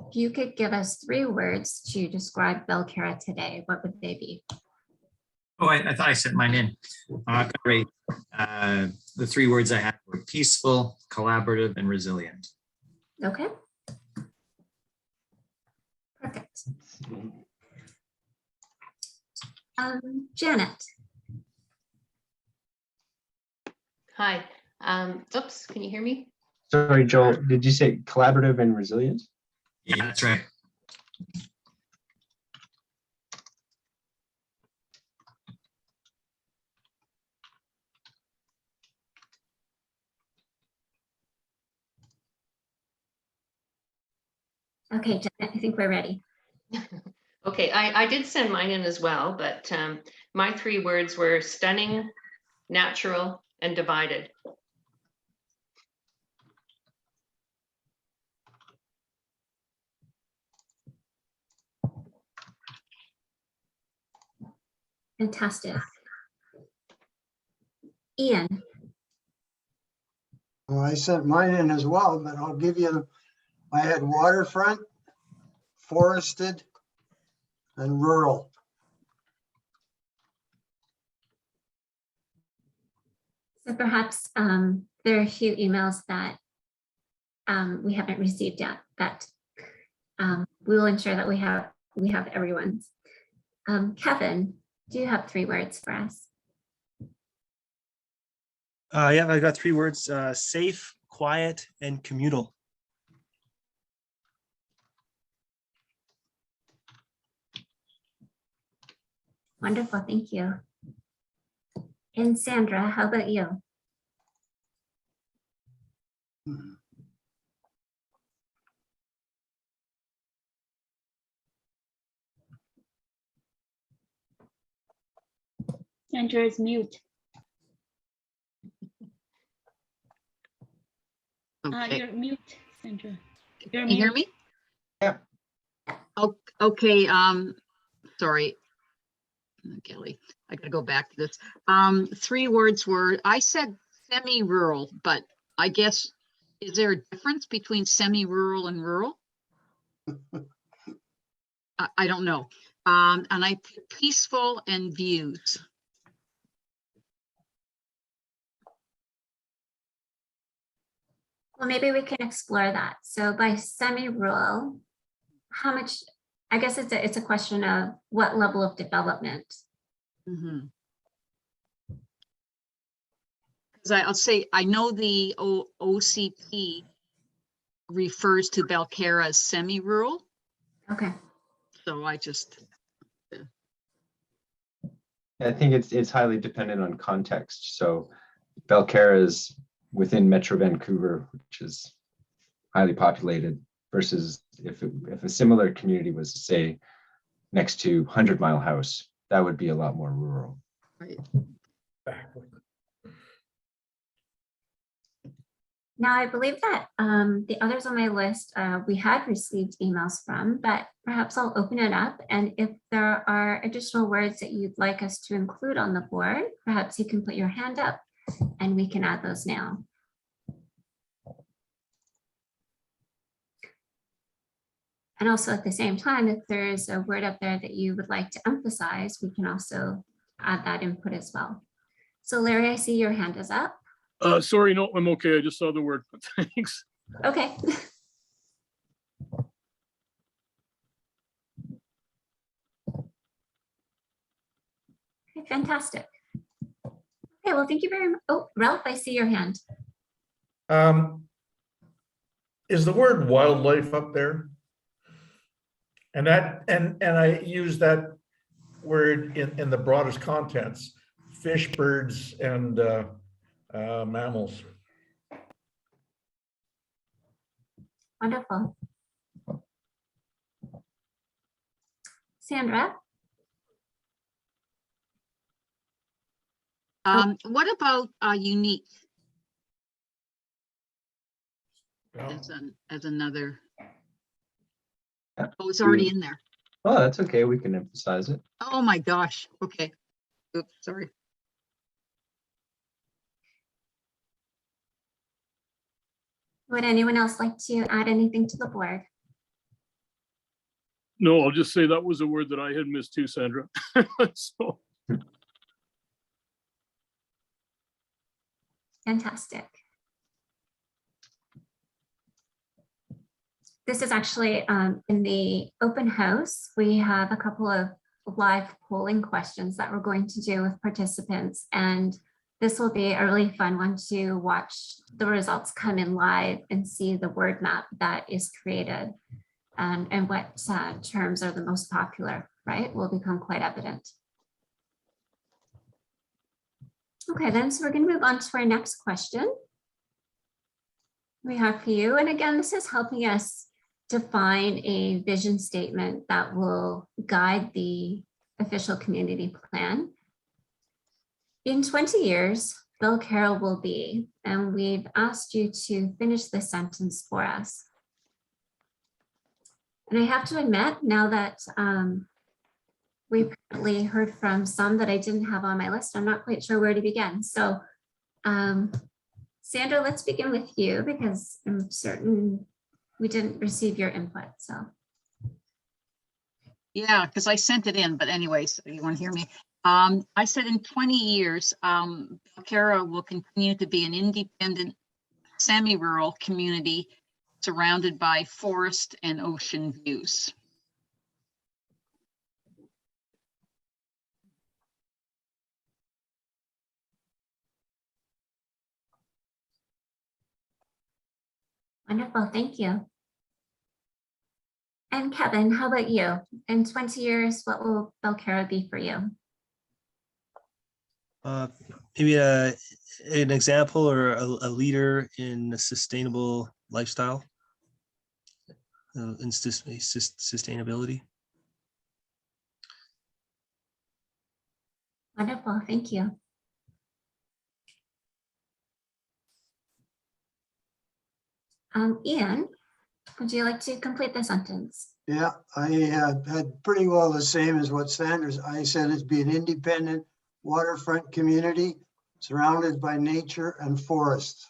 If you could give us 3 words to describe Belcara today, what would they be? Oh, I thought I sent mine in. Great. The 3 words I had were peaceful, collaborative, and resilient. Okay. Perfect. Janet. Hi. Oops, can you hear me? Sorry, Joel, did you say collaborative and resilient? Yeah, that's right. Okay, Janet, I think we're ready. Okay, I did send mine in as well, but my 3 words were stunning, natural, and divided. Fantastic. Ian, Well, I sent mine in as well, but I'll give you, I had waterfront, forested, and rural. so perhaps there are a few emails that we haven't received yet, but we will ensure that we have everyone's. Kevin, do you have 3 words for us? Yeah, I got 3 words, safe, quiet, and communal. Wonderful, thank you. And Sandra, how about you? Sandra is mute. Okay. You're mute, Sandra. You're Can you hear mute. me? Yeah. Okay, sorry. Kelly, I gotta go back to this. 3 words were, I said semi-rural, but I guess, is there a difference between semi-rural and rural? I don't know. And I put peaceful and views. Well, maybe we can explore that. So by semi-rural, how much, I guess it's a question of what level of development. Because I'll say, I know the OCP refers to Belcara as semi-rural. Okay. So I just. I think it's highly dependent on context. So Belcara is within Metro Vancouver, which is highly populated, versus if a similar community was, say, next to 100 Mile House, that would be a lot more rural. Right. Now, I believe that the others on my list we had received emails from, but perhaps I'll open it up. And if there are additional words that you'd like us to include on the board, perhaps you can put your hand up and we can add those now. And also at the same time, if there's a word up there that you would like to emphasize, we can also add that input as well. So Larry, I see your hand is up. Sorry, no, I'm okay. I just saw the word. Thanks. Okay. Okay, fantastic. Okay, well, thank you very much. Oh, Ralph, I see your hand. Is the word wildlife up there? And I use that word in the broadest contents: fish, birds, and mammals. Wonderful. Sandra? What about unique? As another. Oh, it's already in there. Oh, that's okay. We can emphasize it. Oh my gosh. Okay. Oops, sorry. Would anyone else like to add anything to the board? No, I'll just say that was a word that I had missed too, Sandra. So. Fantastic. This is actually in the open house. We have a couple of live polling questions that we're going to do with participants, and this will be a really fun one to watch the results come in live and see the word map that is created, and what terms are the most popular, right? Will become quite evident. Okay, then, so we're going to move on to our next question we have for you. And again, this is helping us define a vision statement that will guide the official community plan. In 20 years, Belcara will be, and we've asked you to finish this sentence for us. And I have to admit, now that we apparently heard from some that I didn't have on my list, I'm not quite sure where to begin. So Sandra, let's begin with you because I'm certain we didn't receive your input, so. Yeah, because I sent it in, but anyways, you want to hear me? I said in 20 years, Belcara will continue to be an independent, semi-rural community surrounded by forest and ocean views. Wonderful, thank you. And Kevin, how about you? In 20 years, what will Belcara be for you? Maybe an example or a leader in a sustainable lifestyle, in sustainability. Wonderful, thank you. Ian, would you like to complete the sentence? Yeah, I had pretty well the same as what Sanders. I said it'd be an independent waterfront community surrounded by nature and forest.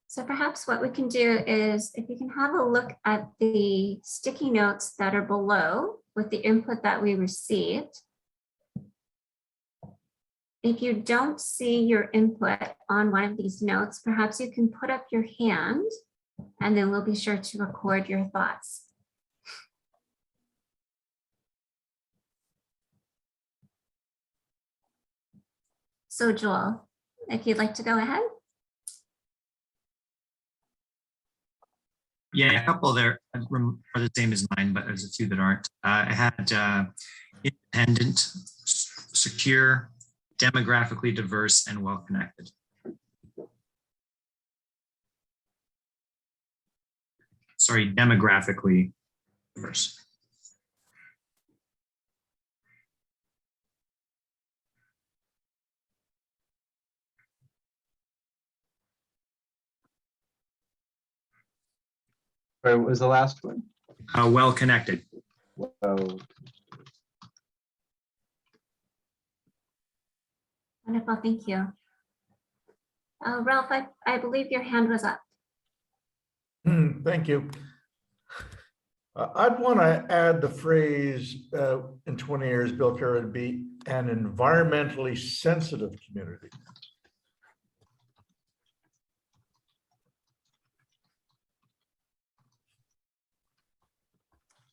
So perhaps what we can do is if you can have a look at the sticky notes that are below with the input that we received. If you don't see your input on one of these notes, perhaps you can put up your hand and then we'll be sure to record your thoughts. So Joel, if you'd like to go ahead. Yeah, a couple there are the same as mine, but there's a few that aren't. I had independent, secure, demographically diverse, and well-connected. Sorry, demographically diverse. Right, what was the last one? Well-connected. Well, Wonderful, thank you. Ralph, I believe your hand was up. Thank you. I'd want to add the phrase in 20 years, Belcara would be an environmentally sensitive community.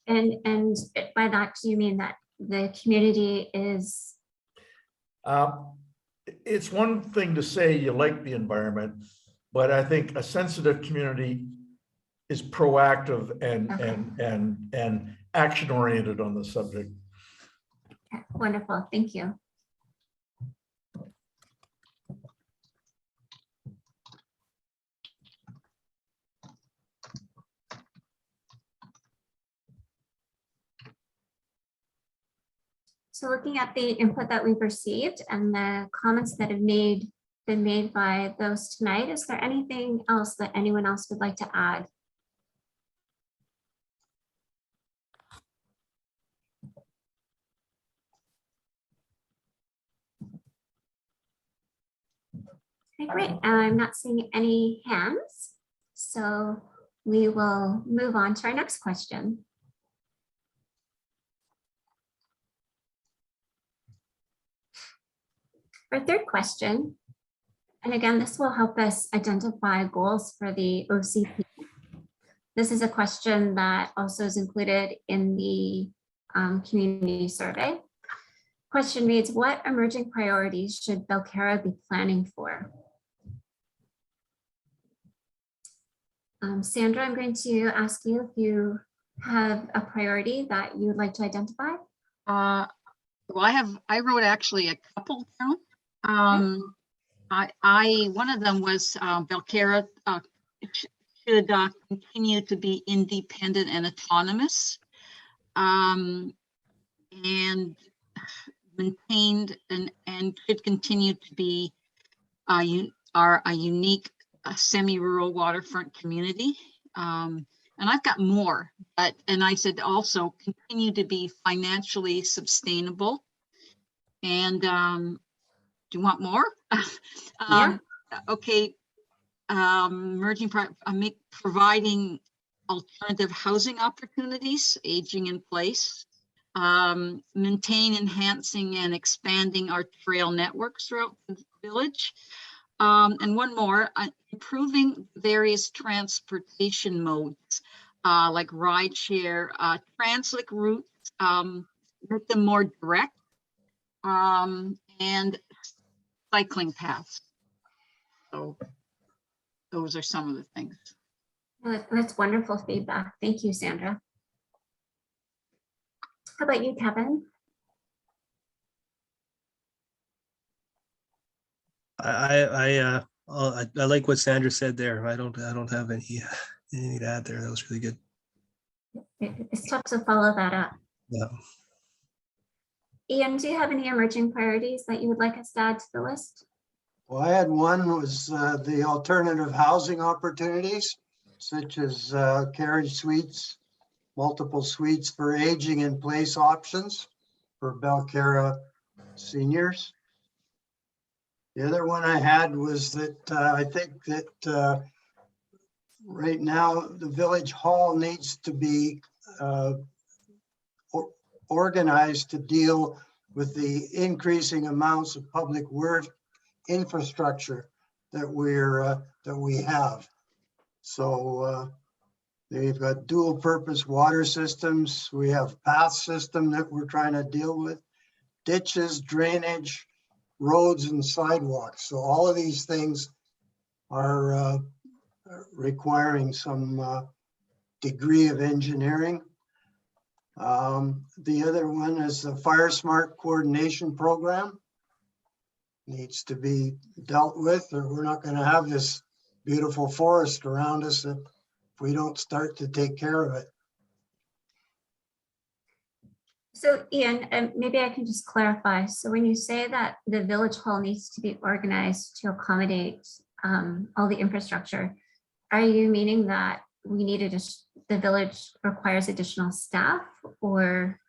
And by that, do you mean that the community is? It's one thing to say you like the environment, but I think a sensitive community is proactive and action oriented on the subject. Okay, wonderful, thank you. So looking at the input that we've received and the comments that have been made by those tonight, is there anything else that anyone else would like to add? Okay, great. I'm not seeing any hands, so we will move on to our next question. Our third question, and again, this will help us identify goals for the OCP. This is a question that also is included in the community survey. Question reads, what emerging priorities should Belcara be planning for? Sandra, I'm going to ask you if you have a priority that you would like to identify. Well, I wrote actually a couple down. One of them was Belcara should continue to be independent and autonomous, and maintained and should continue to be a unique semi-rural waterfront community. And I've got more, and I said also continue to be financially sustainable. And do you want more? Okay. Providing alternative housing opportunities, aging in place, maintain, enhancing, and expanding our trail networks throughout the village. And one more, improving various transportation modes, like rideshare, transit routes, make them more direct, and cycling paths. So those are some of the things. That's wonderful feedback. Thank you, Sandra. How about you, Kevin? I like what Sandra said there. I don't have anything to add there. That was really good. It's tough to follow that up. Yeah. Ian, do you have any emerging priorities that you would like us to add to the list? Well, I had one was the alternative housing opportunities, such as carriage suites, multiple suites for aging in place options for Belcara seniors. The other one I had was that I think that right now the village hall needs to be organized to deal with the increasing amounts of public work infrastructure that we have. So they've got dual purpose water systems. We have path system that we're trying to deal with, ditches, drainage, roads, and sidewalks. So all of these things are requiring some degree of engineering. The other one is the Fire Smart Coordination Program. Needs to be dealt with, or we're not going to have this beautiful forest around us if we don't start to take care of it. So Ian, maybe I can just clarify. So when you say that the village hall needs to be organized to accommodate all the infrastructure, are you meaning that we need the village requires additional staff, or?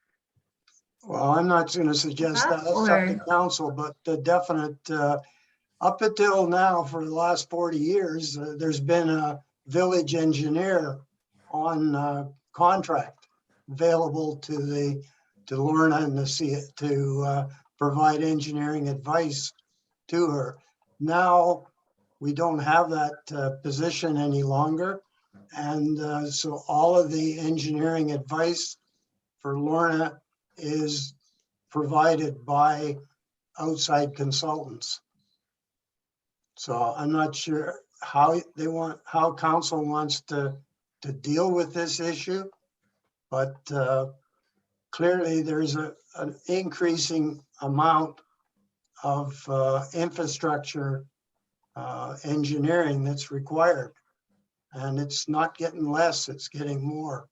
Well, I'm not going to suggest that. That's up to council, but the definite, up until now, for the last 40 years, there's been a village engineer on contract available to Lorna and to provide engineering advice to her. Now, we don't have that position any longer. And so all of the engineering advice for Lorna is provided by outside consultants. So I'm not sure how council wants to deal with this issue, but clearly there's an increasing amount of infrastructure engineering that's required, and it's not getting less, it's getting more.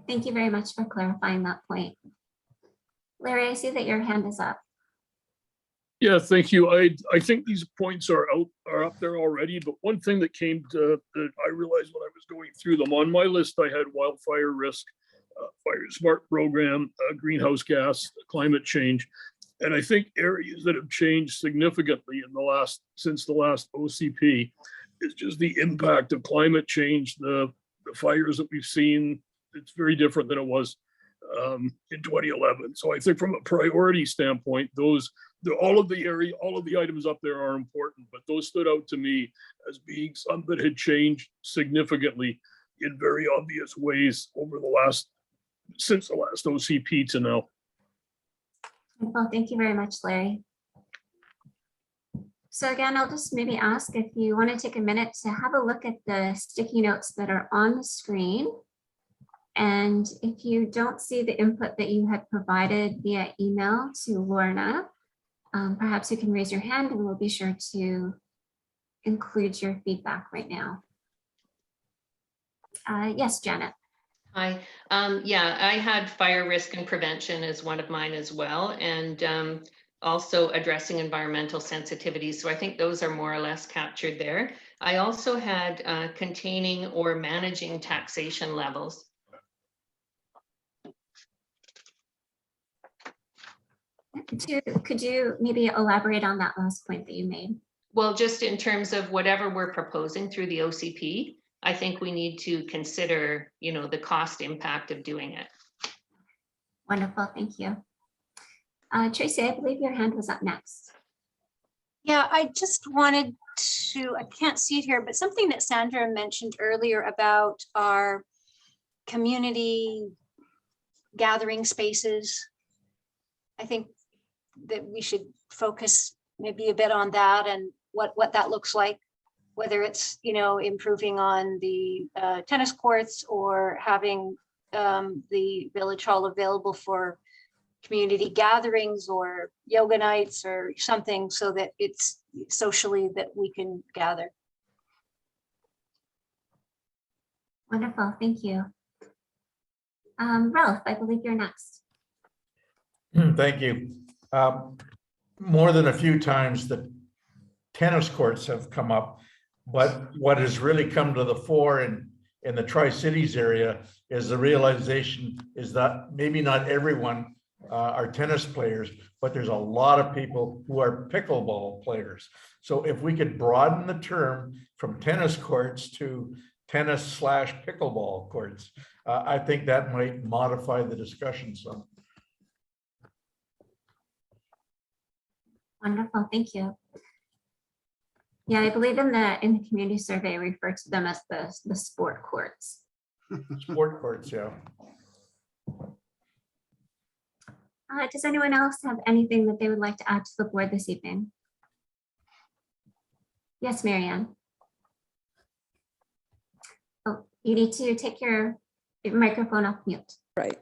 Thank you very much for clarifying that point. Larry, I see that your hand is up. Yeah, thank you. I think these points are up there already, but one thing that came to that I realized when I was going through them, on my list I had wildfire risk, fire smart program, greenhouse gas, climate change, and I think areas that have changed significantly since the last OCP is just the impact of climate change, the fires that we've seen. It's very different than it was in 2011. So I think from a priority standpoint, all of the items up there are important, but those stood out to me as being some that had changed significantly in very obvious ways since the last OCP to now. Well, thank you very much, Larry. So again, I'll just maybe ask if you want to take a minute to have a look at the sticky notes that are on the screen. And if you don't see the input that you had provided via email to Lorna, perhaps you can raise your hand and we'll be sure to include your feedback right now. Yes, Janet. Hi. Yeah, I had fire risk and prevention as one of mine as well, and also addressing environmental sensitivities. So I think those are more or less captured there. I also had containing or managing taxation levels. Could you maybe elaborate on that last point that you made? Well, just in terms of whatever we're proposing through the OCP, I think we need to consider, you know, the cost impact of doing it. Wonderful, thank you. Tracy, I believe your hand was up next. Yeah, I just wanted to, I can't see it here, but something that Sandra mentioned earlier about our community gathering spaces. I think that we should focus maybe a bit on that and what that looks like, whether it's, you know, improving on the tennis courts or having the village hall available for community gatherings or yoga nights or something, so that it's socially that we can gather. Wonderful, thank you. Ralph, I believe you're next. Thank you. More than a few times the tennis courts have come up, but what has really come to the fore in the Tri-Cities area is the realization is that maybe not everyone are tennis players, but there's a lot of people who are pickleball players. So if we could broaden the term from tennis courts to tennis/pickleball courts, I think that might modify the discussion some. Wonderful, thank you. Yeah, I believe in the community survey refer to them as the sport courts. Sport courts, yeah. Does anyone else have anything that they would like to add to the board this evening? Yes, Marianne. Oh, you need to take your microphone off mute. Right.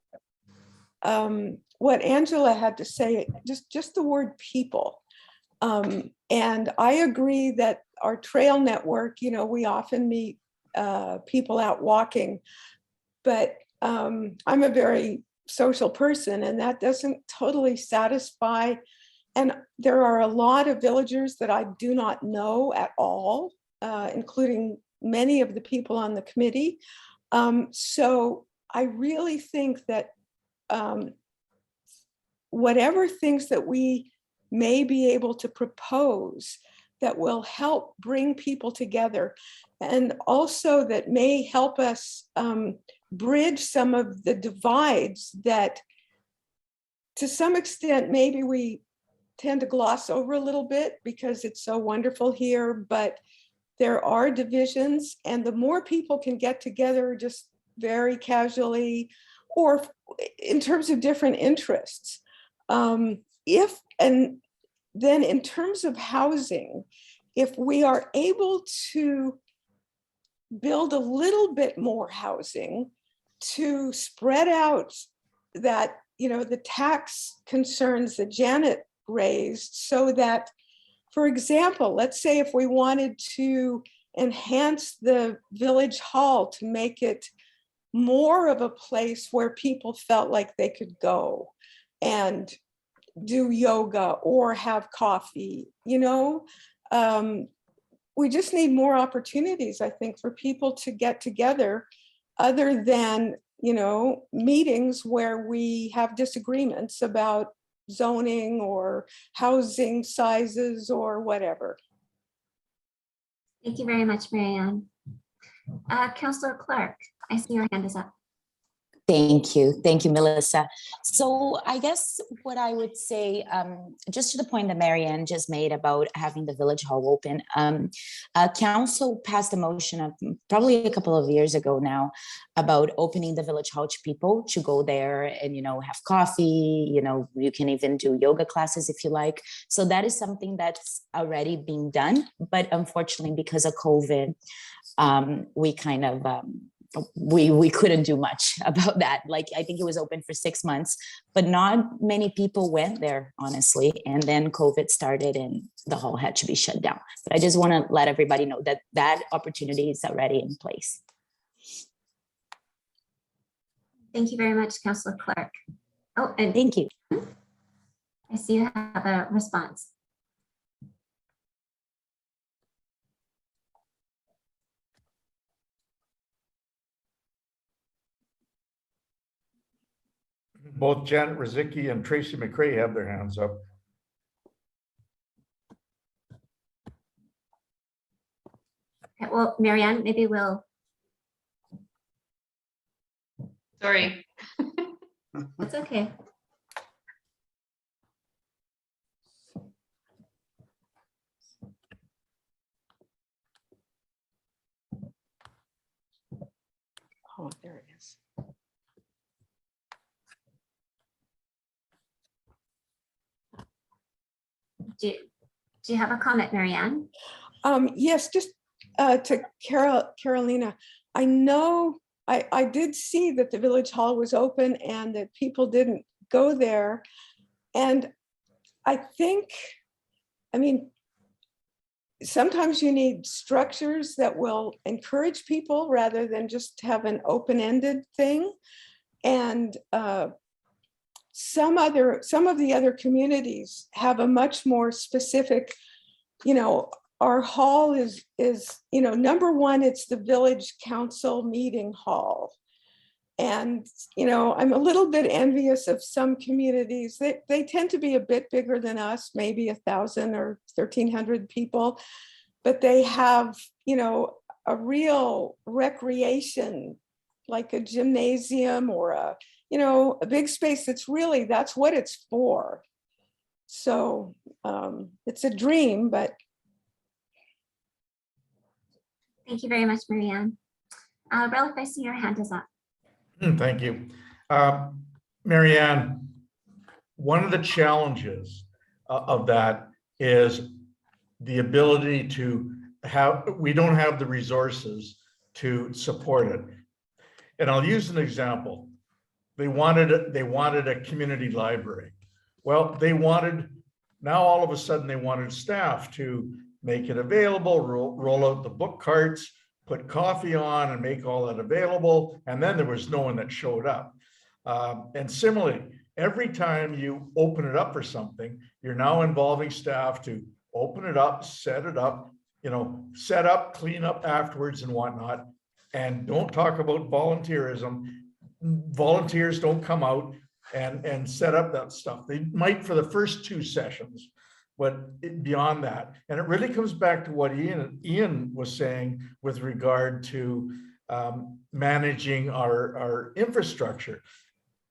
What Angela had to say, just the word people. And I agree that our trail network, you know, we often meet people out walking, but I'm a very social person and that doesn't totally satisfy. And there are a lot of villagers that I do not know at all, including many of the people on the committee. So I really think that whatever things that we may be able to propose that will help bring people together and also that may help us bridge some of the divides that to some extent maybe we tend to gloss over a little bit because it's so wonderful here, but there are divisions, and the more people can get together just very casually or in terms of different interests. And then in terms of housing, if we are able to build a little bit more housing to spread out that, you know, the tax concerns that Janet raised, so that, for example, let's say if we wanted to enhance the village hall to make it more of a place where people felt like they could go and do yoga or have coffee, you know, we just need more opportunities, I think, for people to get together other than, you know, meetings where we have disagreements about zoning or housing sizes or whatever. Thank you very much, Marianne. Councillor Clark, I see your hand is up. Thank you. Thank you, Melissa. So I guess what I would say, just to the point that Marianne just made about having the village hall open, council passed a motion probably a couple of years ago now about opening the village hall to people to go there and, have coffee, you can even do yoga classes if you like. So that is something that's already being done. But unfortunately, because of COVID, we kind of, we couldn't do much about that. Like, I think it was open for 6 months, but not many people went there, honestly. And then COVID started and the hall had to be shut down. But I just want to let everybody know that that opportunity is already in place. Thank you very much, Councillor Clark. Oh, and thank you. I see you have a response. Both Janet Rozicki and Tracy McCray have their hands up. Okay, well, Marianne, maybe we'll. Sorry. That's okay. Oh, there it is. Do you have a comment, Marianne? Yes, just to Carolina. I know I did see that the village hall was open and that people didn't go there. And I think, sometimes you need structures that will encourage people rather than just have an open-ended thing. And some of the other communities have a much more specific, our hall is number one, it's the village council meeting hall. And, I'm a little bit envious of some communities. They tend to be a bit bigger than us, maybe 1,000 or 1,300 people, but they have, a real recreation, like a gymnasium or a big space that's what it's for. So it's a dream, but. Thank you very much, Marianne. Ralph, I see your hand is up. Thank you. Marianne, one of the challenges of that is the ability to we don't have the resources to support it. And I'll use an example. They wanted a community library. Well, now all of a sudden they wanted staff to make it available, roll out the book carts, put coffee on and make all that available. And then there was no one that showed up. And similarly, every time you open it up for something, you're now involving staff to open it up, set it up, set up, clean up afterwards and whatnot. And don't talk about volunteerism. Volunteers don't come out and set up that stuff. They might for the first 2 sessions, but beyond that, and it really comes back to what Ian was saying with regard to managing our infrastructure.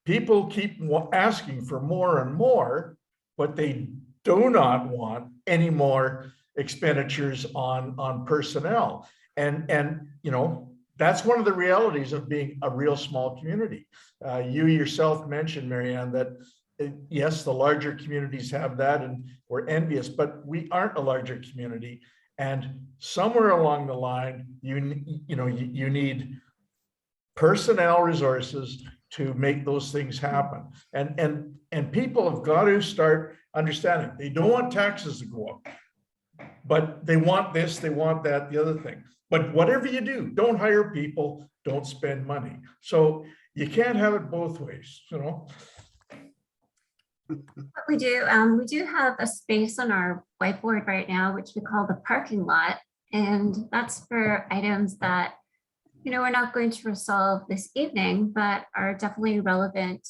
People keep asking for more and more, but they do not want any more expenditures on personnel. And that's one of the realities of being a real small community. You yourself mentioned, Marianne, that yes, the larger communities have that and we're envious, but we aren't a larger community. And somewhere along the line, you need personnel resources to make those things happen. And people have got to start understanding they don't want taxes to go up, but they want this, they want that, the other thing. But whatever you do, don't hire people, don't spend money. So you can't have it both ways, We do have a space on our whiteboard right now, which we call the parking lot. And that's for items that, we're not going to resolve this evening, but are definitely relevant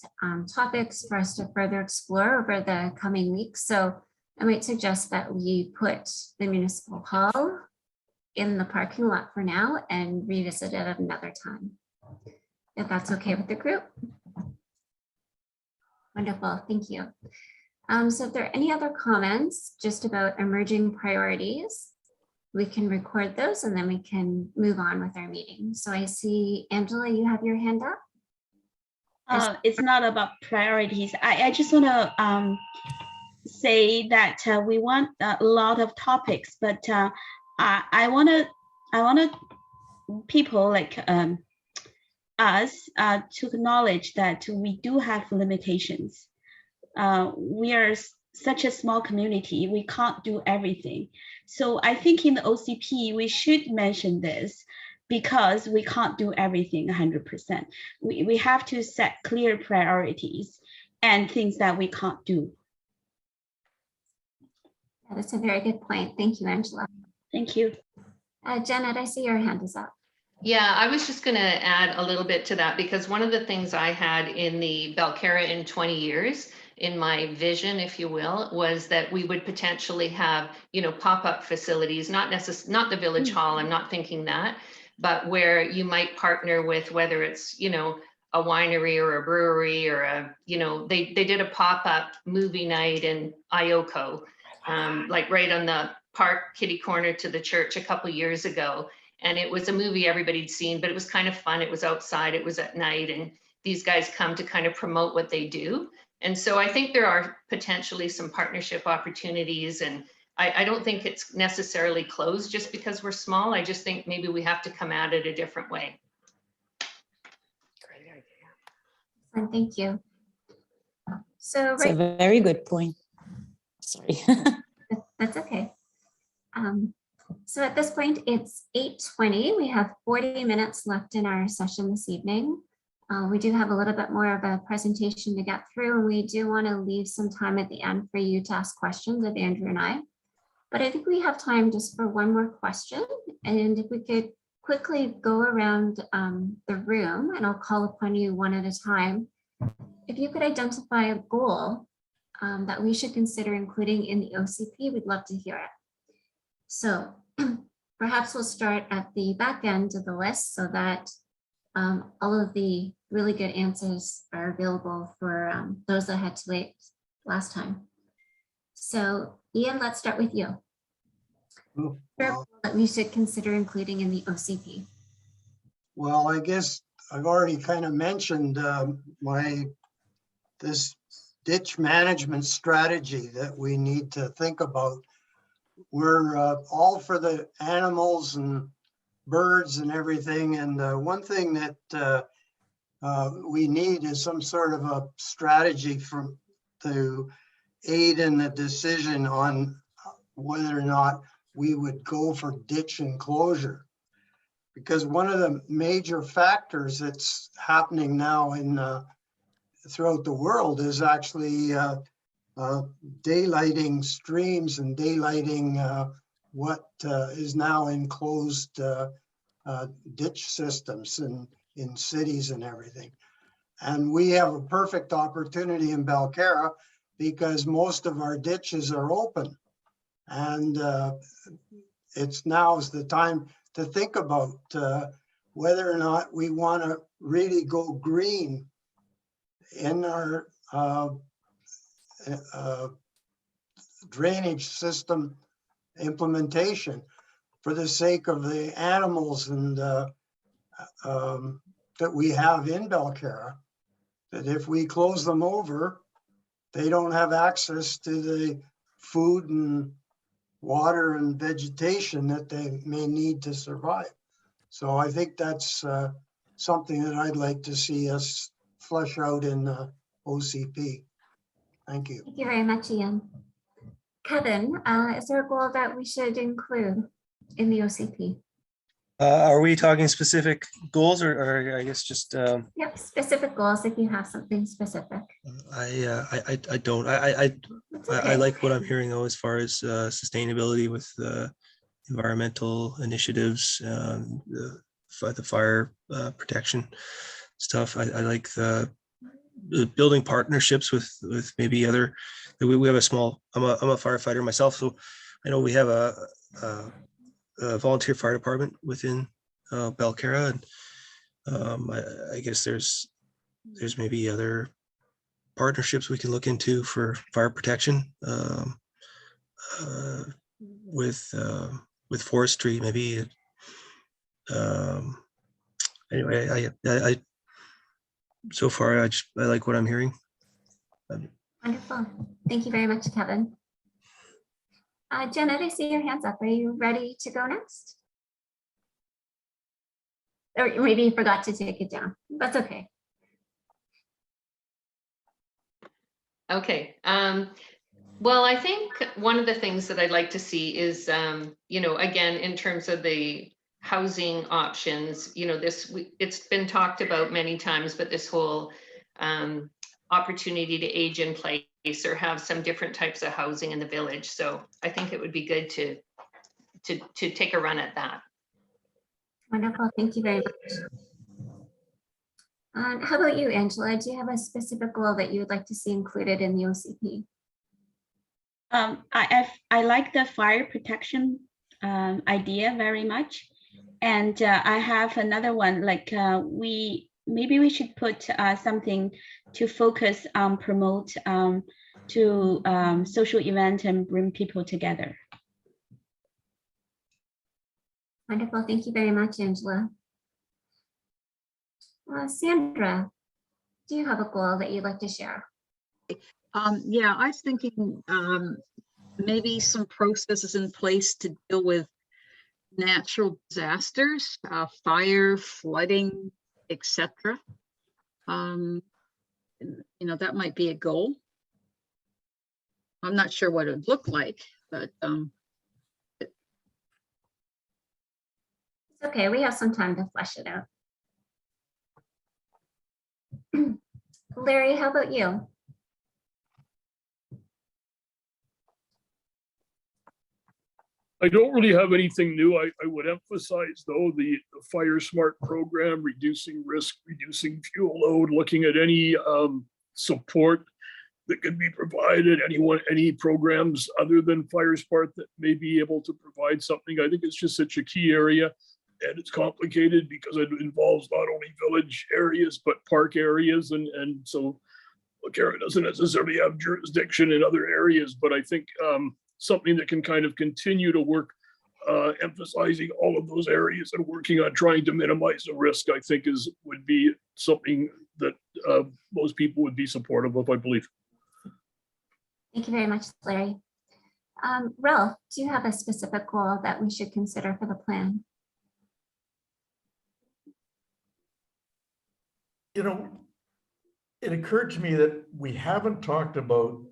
topics for us to further explore over the coming weeks. So I might suggest that we put the municipal hall in the parking lot for now and revisit it at another time. if that's okay with the group. Wonderful, thank you. So if there are any other comments just about emerging priorities, we can record those and then we can move on with our meeting. So I see, Angela, you have your hand up. It's not about priorities. I just want to say that we want a lot of topics, but I want people like us to acknowledge that we do have limitations. We are such a small community, we can't do everything. So I think in the OCP, we should mention this because we can't do everything 100%. We have to set clear priorities and things that we can't do. That's a very good point. Thank you, Angela. Thank you. Janet, I see your hand is up. Yeah, I was just going to add a little bit to that because one of the things I had in the Belcara in 20 years, in my vision, if you will, was that we would potentially have, you know, pop-up facilities, not the village hall, I'm not thinking that, but where you might partner with, whether it's, you know, a winery or a brewery or a, you know, they did a pop-up movie night in Ioko, like right on the park kitty corner to the church a couple years ago. And it was a movie everybody'd seen, but it was kind of fun. It was outside, it was at night, and these guys come to kind of promote what they do. And so I think there are potentially some partnership opportunities, and I don't think it's necessarily closed just because we're small. I just think maybe we have to come at it a different way. Great idea. And thank you. So It's a very good point. Sorry. That's okay. So at this point, it's 8:20. We have 40 minutes left in our session this evening. We do have a little bit more of a presentation to get through, and we do want to leave some time at the end for you to ask questions of Andrew and I. But I think we have time just for one more question. And if we could quickly go around the room, and I'll call upon you one at a time. If you could identify a goal that we should consider including in the OCP, we'd love to hear it. So perhaps we'll start at the back end of the list so that all of the really good answers are available for those that had to wait last time. So Ian, let's start with you. That we should consider including in the OCP. Well, I guess I've already kind of mentioned this ditch management strategy that we need to think about. We're all for the animals and birds and everything. And one thing that we need is some sort of a strategy to aid in the decision on whether or not we would go for ditch enclosure. Because one of the major factors that's happening now throughout the world is actually daylighting streams and daylighting what is now enclosed ditch systems in cities and everything. And we have a perfect opportunity in Belcara because most of our ditches are open. And now's the time to think about whether or not we want to really go green in our drainage system implementation for the sake of the animals and that we have in Belcara, that if we close them over, they don't have access to the food and water and vegetation that they may need to survive. So I think that's something that I'd like to see us flesh out in OCP. Thank you. Thank you very much, Ian. Kevin, is there a goal that we should include in the OCP? Are we talking specific goals or I guess just? Yep, specific goals if you have something specific. I don't. I like what I'm hearing though as far as sustainability with environmental initiatives, the fire protection stuff. I like the building partnerships with maybe other. We have a small. I'm a firefighter myself, so I know we have a volunteer fire department within Belcara, I guess there's maybe other partnerships we can look into for fire protection with forestry, maybe. Anyway, I so far I like what I'm hearing. Wonderful. Thank you very much, Kevin. Janet, I see your hands up. Are you ready to go next? Or maybe you forgot to take it down. That's okay. Okay. Well, I think one of the things that I'd like to see is, again, in terms of the housing options, it's been talked about many times, but this whole opportunity to age in place or have some different types of housing in the village. So I think it would be good to take a run at that. Wonderful. Thank you very much. How about you, Angela? Do you have a specific goal that you would like to see included in the OCP? I like the fire protection idea very much. And I have another one, like maybe we should put something to focus on promote to social event and bring people together. Wonderful. Thank you very much, Angela. Sandra, do you have a goal that you'd like to share? Yeah, I was thinking maybe some processes in place to deal with natural disasters, fire, flooding, etc. That might be a goal. I'm not sure what it would look like, but it's okay. We have some time to flesh it out. Larry, how about you? I don't really have anything new. I would emphasize, though, the Fire Smart program, reducing risk, reducing fuel load, looking at any support that could be provided, any programs other than Fire Smart that may be able to provide something. I think it's just such a key area, and it's complicated because it involves not only village areas, but park areas. And so Belcara doesn't necessarily have jurisdiction in other areas, but I think something that can kind of continue to work, emphasizing all of those areas and working on trying to minimize the risk, I think would be something that most people would be supportive of, I believe. Thank you very much, Larry. Ralph, do you have a specific goal that we should consider for the plan? It occurred to me that we haven't talked about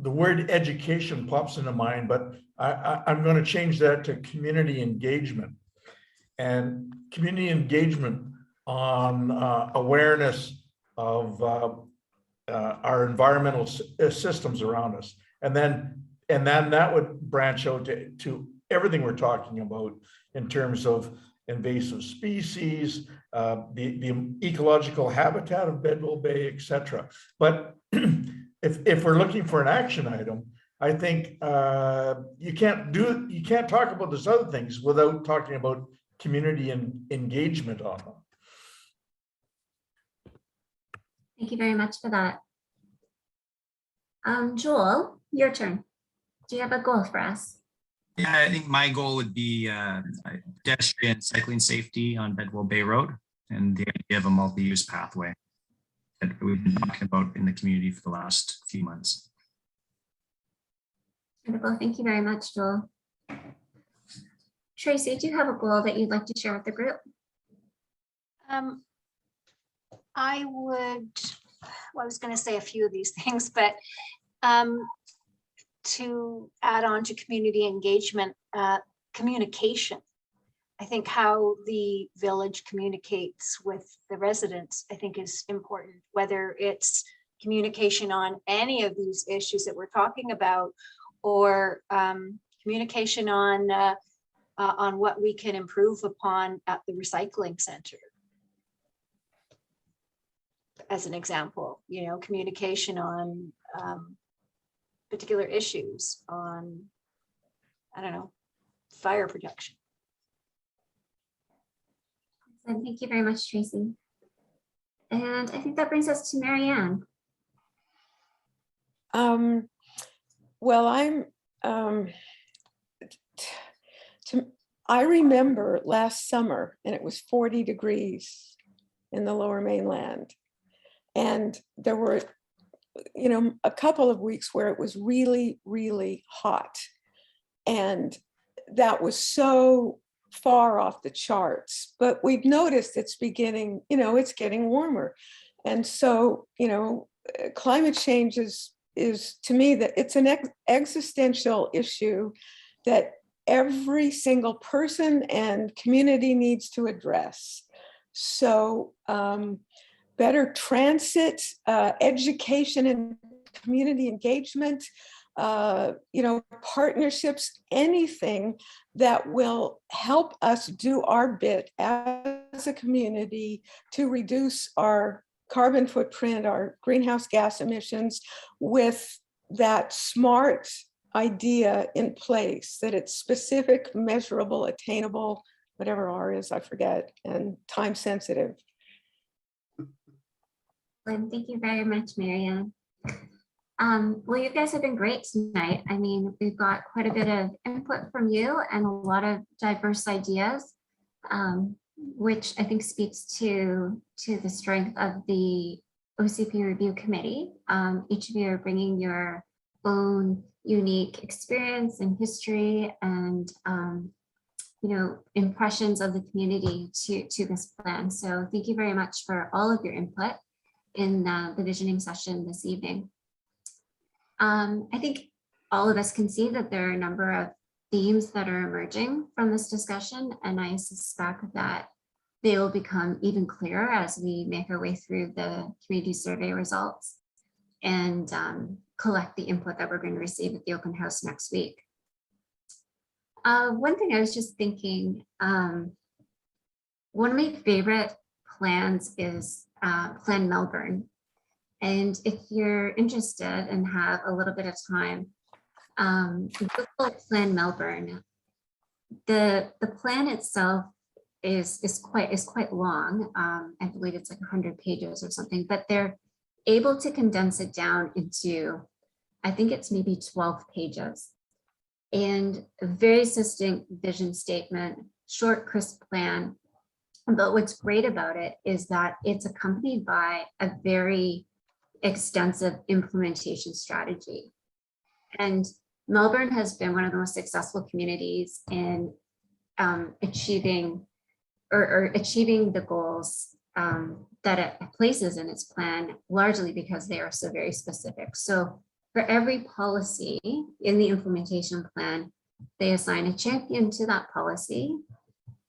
the word education pops into mind, but I'm going to change that to community engagement. And community engagement on awareness of our environmental systems around us. And then that would branch out to everything we're talking about in terms of invasive species, the ecological habitat of Bedwell Bay, etc. But if we're looking for an action item, I think you can't talk about those other things without talking about community and engagement on them. Thank you very much for that. Joel, your turn. Do you have a goal for us? Yeah, I think my goal would be pedestrian cycling safety on Bedwell Bay Road and the idea of a multi-use pathway that we've been talking about in the community for the last few months. Wonderful. Thank you very much, Joel. Tracy, do you have a goal that you'd like to share with the group? I was going to say a few of these things, but to add on to community engagement, communication. I think how the village communicates with the residents, I think is important, whether it's communication on any of these issues that we're talking about, or communication on what we can improve upon at the recycling center. As an example, communication on particular issues on, I don't know, fire protection. And thank you very much, Tracy. And I think that brings us to Marianne. Well, I remember last summer, and it was 40 degrees in the Lower Mainland. And there were, a couple of weeks where it was really, really hot. And that was so far off the charts. But we've noticed it's beginning, it's getting warmer. And so, climate change is to me that it's an existential issue that every single person and community needs to address. So better transit, education and community engagement, partnerships, anything that will help us do our bit as a community to reduce our carbon footprint, our greenhouse gas emissions, with that smart idea in place, that it's specific, measurable, attainable, whatever R is, I forget, and time sensitive. Thank you very much, Marianne. Well, you guys have been great tonight. I mean, we've got quite a bit of input from you and a lot of diverse ideas, which I think speaks to the strength of the OCP Review Committee. Each of you are bringing your own unique experience and history and impressions of the community to this plan. So thank you very much for all of your input in the visioning session this evening. I think all of us can see that there are a number of themes that are emerging from this discussion, and I suspect that they will become even clearer as we make our way through the community survey results and collect the input that we're going to receive at the open house next week. One thing I was just thinking, one of my favorite plans is Plan Melbourne. And if you're interested and have a little bit of time, Google Plan Melbourne. The plan itself is quite long. I believe it's like 100 pages or something, but they're able to condense it down into, I think it's maybe 12 pages. And a very succinct vision statement, short, crisp plan. But what's great about it is that it's accompanied by a very extensive implementation strategy. And Melbourne has been one of the most successful communities in achieving the goals that it places in its plan, largely because they are so very specific. So for every policy in the implementation plan, they assign a champion to that policy.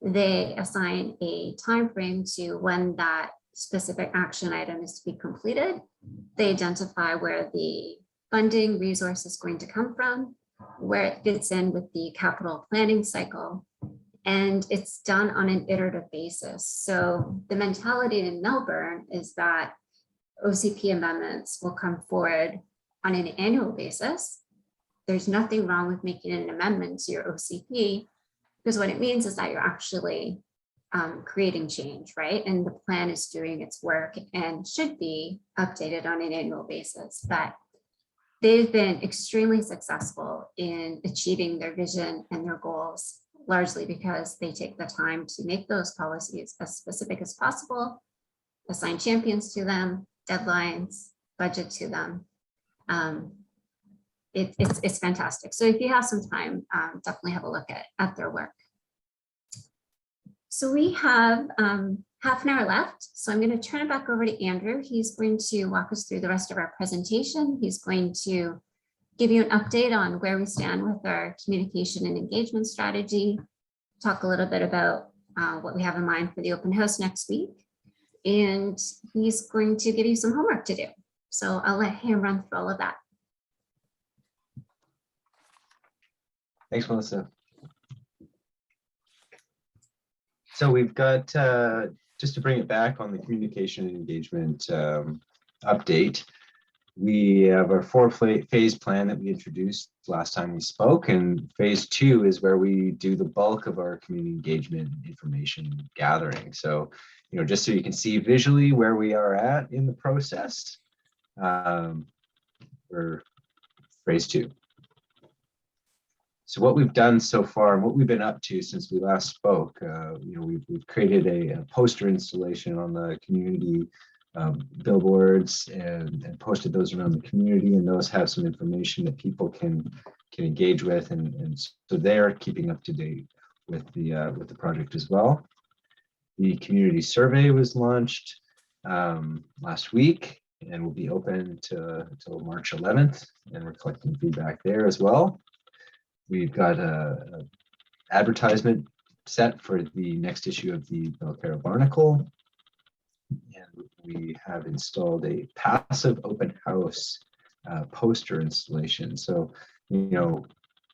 They assign a time frame to when that specific action item is to be completed. They identify where the funding resource is going to come from, where it fits in with the capital planning cycle, and it's done on an iterative basis. So the mentality in Melbourne is that OCP amendments will come forward on an annual basis. There's nothing wrong with making an amendment to your OCP, because what it means is that you're actually creating change, right? And the plan is doing its work and should be updated on an annual basis. But they've been extremely successful in achieving their vision and their goals, largely because they take the time to make those policies as specific as possible, assign champions to them, deadlines, budget to them. It's fantastic. So if you have some time, definitely have a look at their work. So we have half an hour left. So I'm going to turn it back over to Andrew. He's going to walk us through the rest of our presentation. He's going to give you an update on where we stand with our communication and engagement strategy, talk a little bit about what we have in mind for the open house next week. And he's going to give you some homework to do. So I'll let him run through all of that. Thanks, Melissa. So we've got, just to bring it back on the communication and engagement update, We have our phase plan that we introduced last time we spoke, and phase 2 is where we do the bulk of our community engagement information gathering. So, just so you can see visually where we are at in the process, for phase 2. So what we've done so far and what we've been up to since we last spoke, we've created a poster installation on the community billboards and posted those around the community, and those have some information that people can engage with, and so they're keeping up to date with the project as well. The community survey was launched last week and will be open till March 11th, and we're collecting feedback there as well. We've got a advertisement set for the next issue of the Belcara Barnacle. And we have installed a passive open house poster installation. So, in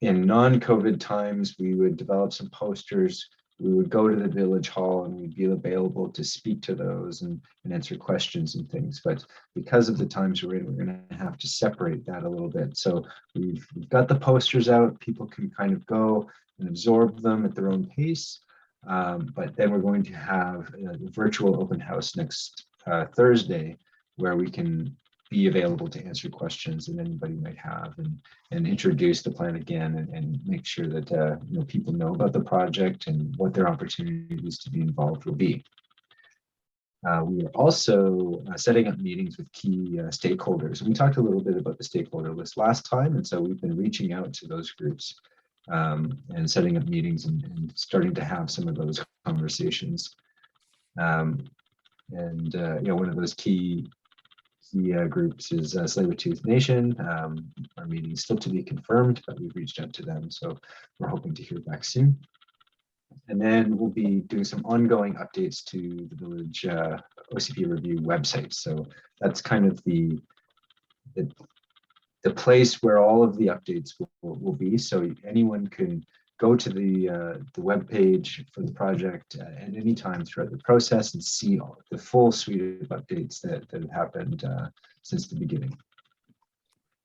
non-COVID times, we would develop some posters. We would go to the village hall and we'd be available to speak to those and answer questions and things. But because of the times we're in, we're going to have to separate that a little bit. So we've got the posters out. People can kind of go and absorb them at their own pace. But then we're going to have a virtual open house next Thursday, where we can be available to answer questions that anybody might have, and introduce the plan again, and make sure that people know about the project and what their opportunities to be involved will be. We are also setting up meetings with key stakeholders. And we talked a little bit about the stakeholder list last time, and so we've been reaching out to those groups and setting up meetings and starting to have some of those conversations. One of those key groups is Tsleil-Waututh Nation. Our meeting is still to be confirmed, but we've reached out to them, so we're hoping to hear back soon. And then we'll be doing some ongoing updates to the village OCP review website. So that's kind of the place where all of the updates will be. So anyone can go to the web page for the project at any time throughout the process and see the full suite of updates that have happened since the beginning.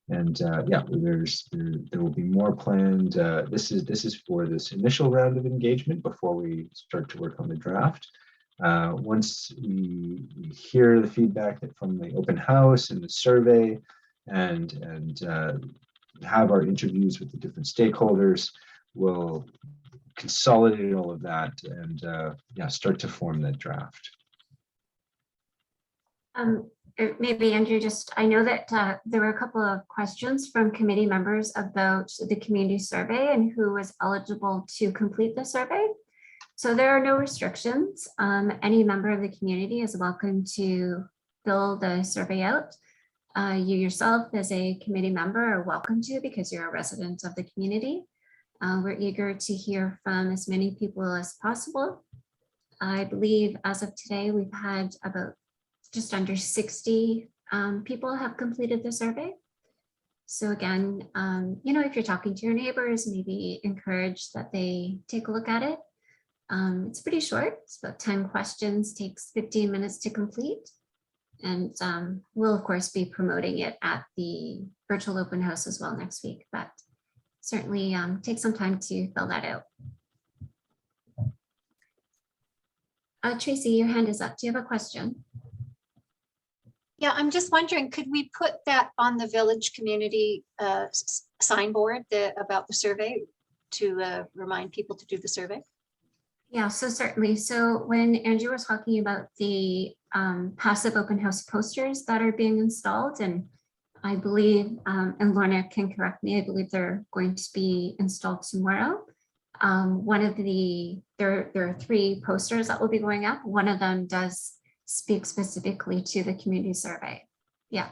And there will be more planned. This is for this initial round of engagement before we start to work on the draft. Once we hear the feedback from the open house and the survey, and have our interviews with the different stakeholders, we'll consolidate all of that and start to form that draft. Maybe Andrew, I know that there were a couple of questions from committee members about the community survey and who was eligible to complete the survey. So there are no restrictions. Any member of the community is welcome to fill the survey out. You yourself as a committee member are welcome to, because you're a resident of the community. We're eager to hear from as many people as possible. I believe as of today, we've had about just under 60 people have completed the survey. So again, if you're talking to your neighbors, maybe encourage that they take a look at it. It's pretty short. It's about 10 questions, takes 15 minutes to complete. And we'll of course be promoting it at the virtual open house as well next week, but certainly take some time to fill that out. Tracy, your hand is up. Do you have a question? Yeah, I'm just wondering, could we put that on the village community signboard about the survey to remind people to do the survey? Yeah, so certainly. So when Andrew was talking about the passive open house posters that are being installed, and I believe, and Lorna can correct me, I believe they're going to be installed tomorrow. There are 3 posters that will be going up. One of them does speak specifically to the community survey. Yeah.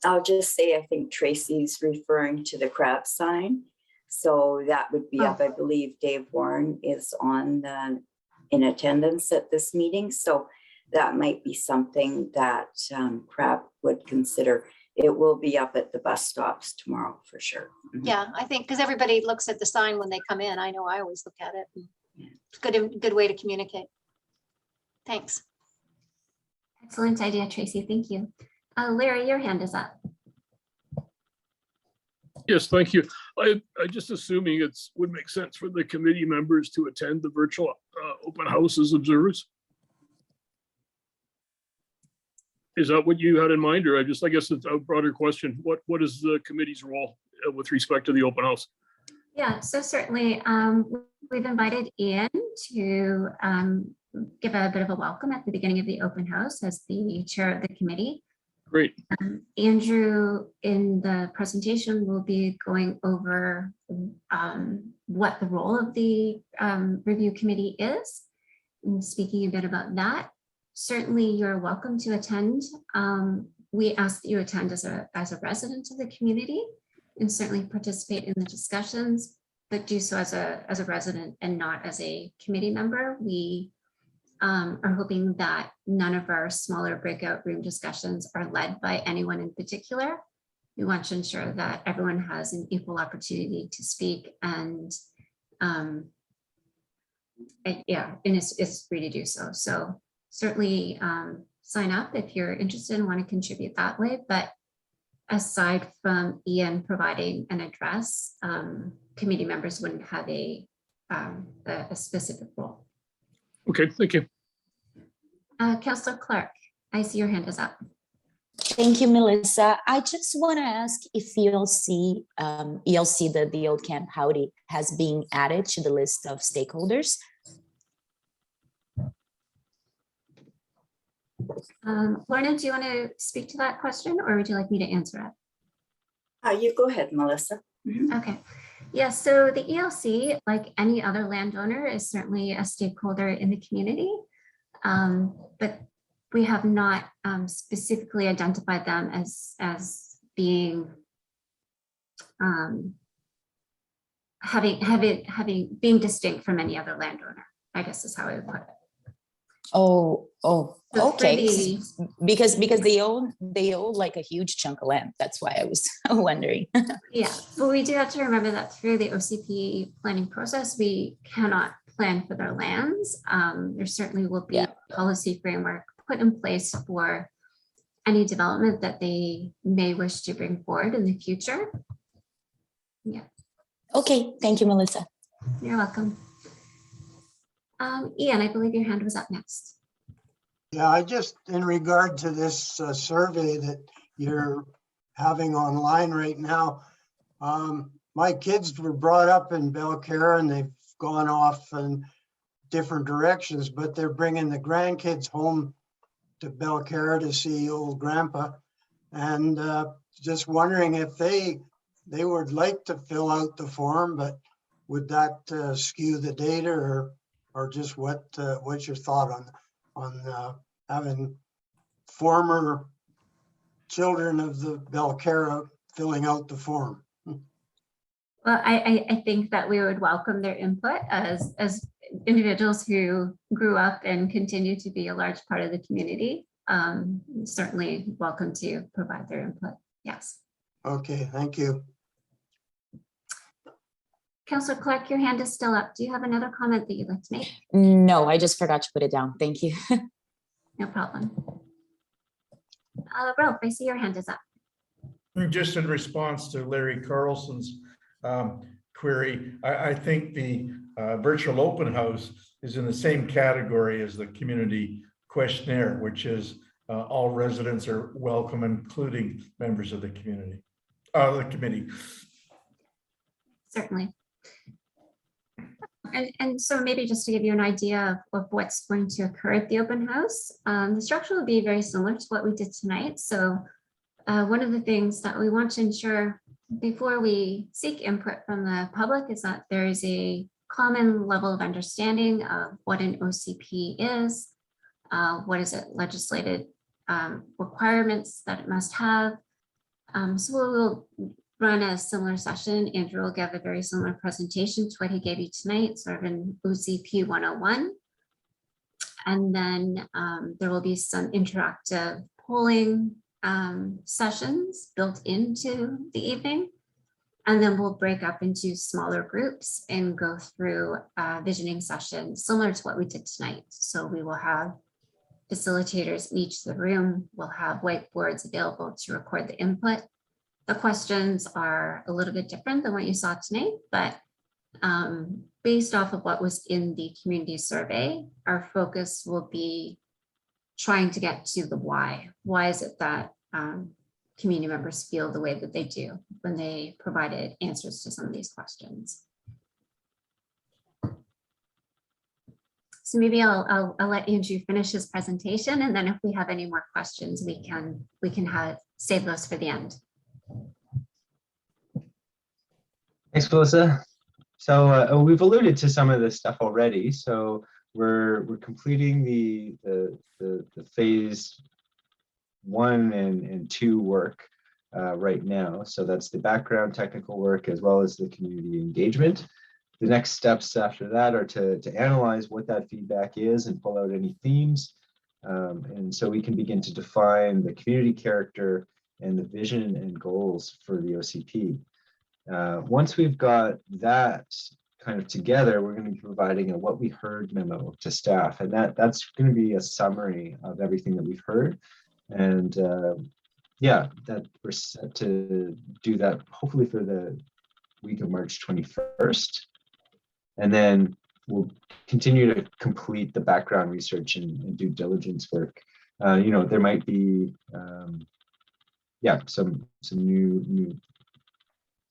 I'll just say, I think Tracy's referring to the crab sign. So that would be up. I believe Dave Warren is in attendance at this meeting. So that might be something that CRAB would consider. It will be up at the bus stops tomorrow for sure. Yeah, I think because everybody looks at the sign when they come in. I know I always look at it. It's good way to communicate. Thanks. Excellent idea, Tracy. Thank you. Larry, your hand is up. Yes, thank you. I just assuming would make sense for the committee members to attend the virtual open house as observers. Is that what you had in mind, or I guess it's a broader question. What is the committee's role with respect to the open house? Yeah, so certainly we've invited Ian to give a bit of a welcome at the beginning of the open house as the chair of the committee. Great. Andrew, in the presentation, will be going over what the role of the review committee is and speaking a bit about that. Certainly, you're welcome to attend. We ask that you attend as a resident of the community and certainly participate in the discussions, but do so as a resident and not as a committee member. We are hoping that none of our smaller breakout room discussions are led by anyone in particular. We want to ensure that everyone has an equal opportunity to speak and is free to do so. So certainly sign up if you're interested and want to contribute that way. But aside from Ian providing an address, committee members wouldn't have a specific role. Okay, thank you. Councillor Clark, I see your hand is up. Thank you, Melissa. I just want to ask if ELC, the Old Camp Howdy, has been added to the list of stakeholders. Lorna, do you want to speak to that question or would you like me to answer it? You go ahead, Melissa. Okay. Yeah, so the ELC, like any other landowner, is certainly a stakeholder in the community, but we have not specifically identified them as being being distinct from any other landowner, I guess is how I would put it. Oh, So okay. Because they own like a huge chunk of land. That's why I was wondering. Yeah, but we do have to remember that through the OCP planning process, we cannot plan for their lands. There certainly will be a policy framework put in place for any development that they may wish to bring forward in the future. Yeah. Okay, thank you, Melissa. You're welcome. Ian, I believe your hand was up next. Yeah, I just, in regard to this survey that you're having online right now, my kids were brought up in Belcara and they've gone off in different directions, but they're bringing the grandkids home to Belcara to see old grandpa. And just wondering if they would like to fill out the form, but would that skew the data or just what's your thought on having former children of the Belcara filling out the form? Well, I think that we would welcome their input as individuals who grew up and continue to be a large part of the community. Certainly welcome to provide their input. Yes. Okay, thank you. Councillor Clark, your hand is still up. Do you have another comment that you'd like to make? No, I just forgot to put it down. Thank you. No problem. Ralph, I see your hand is up. Just in response to Larry Carlson's query, I think the virtual open house is in the same category as the community questionnaire, which is all residents are welcome, including members of the community, the committee. Certainly. And so maybe just to give you an idea of what's going to occur at the open house, the structure will be very similar to what we did tonight. So one of the things that we want to ensure before we seek input from the public is that there is a common level of understanding of what an OCP is, what is it legislated requirements that it must have. So we'll run a similar session. Andrew will give a very similar presentation to what he gave you tonight, sort of an OCP 101. And then there will be some interactive polling sessions built into the evening. And then we'll break up into smaller groups and go through a visioning session similar to what we did tonight. So we will have facilitators in each of the room will have whiteboards available to record the input. The questions are a little bit different than what you saw tonight, but based off of what was in the community survey, our focus will be trying to get to the why. Why is it that community members feel the way that they do when they provided answers to some of these questions? So maybe I'll let Andrew finish his presentation, and then if we have any more questions, we can save those for the end. Thanks, Melissa. So we've alluded to some of this stuff already. So we're completing the phase 1 and 2 work right now. So that's the background technical work as well as the community engagement. The next steps after that are to analyze what that feedback is and pull out any themes. And so we can begin to define the community character and the vision and goals for the OCP. Once we've got that kind of together, we're going to be providing a what we heard memo to staff. And that's going to be a summary of everything that we've heard. And yeah, that we're set to do that hopefully for the week of March 21st. And then we'll continue to complete the background research and due diligence work. You know, there might be, yeah, some new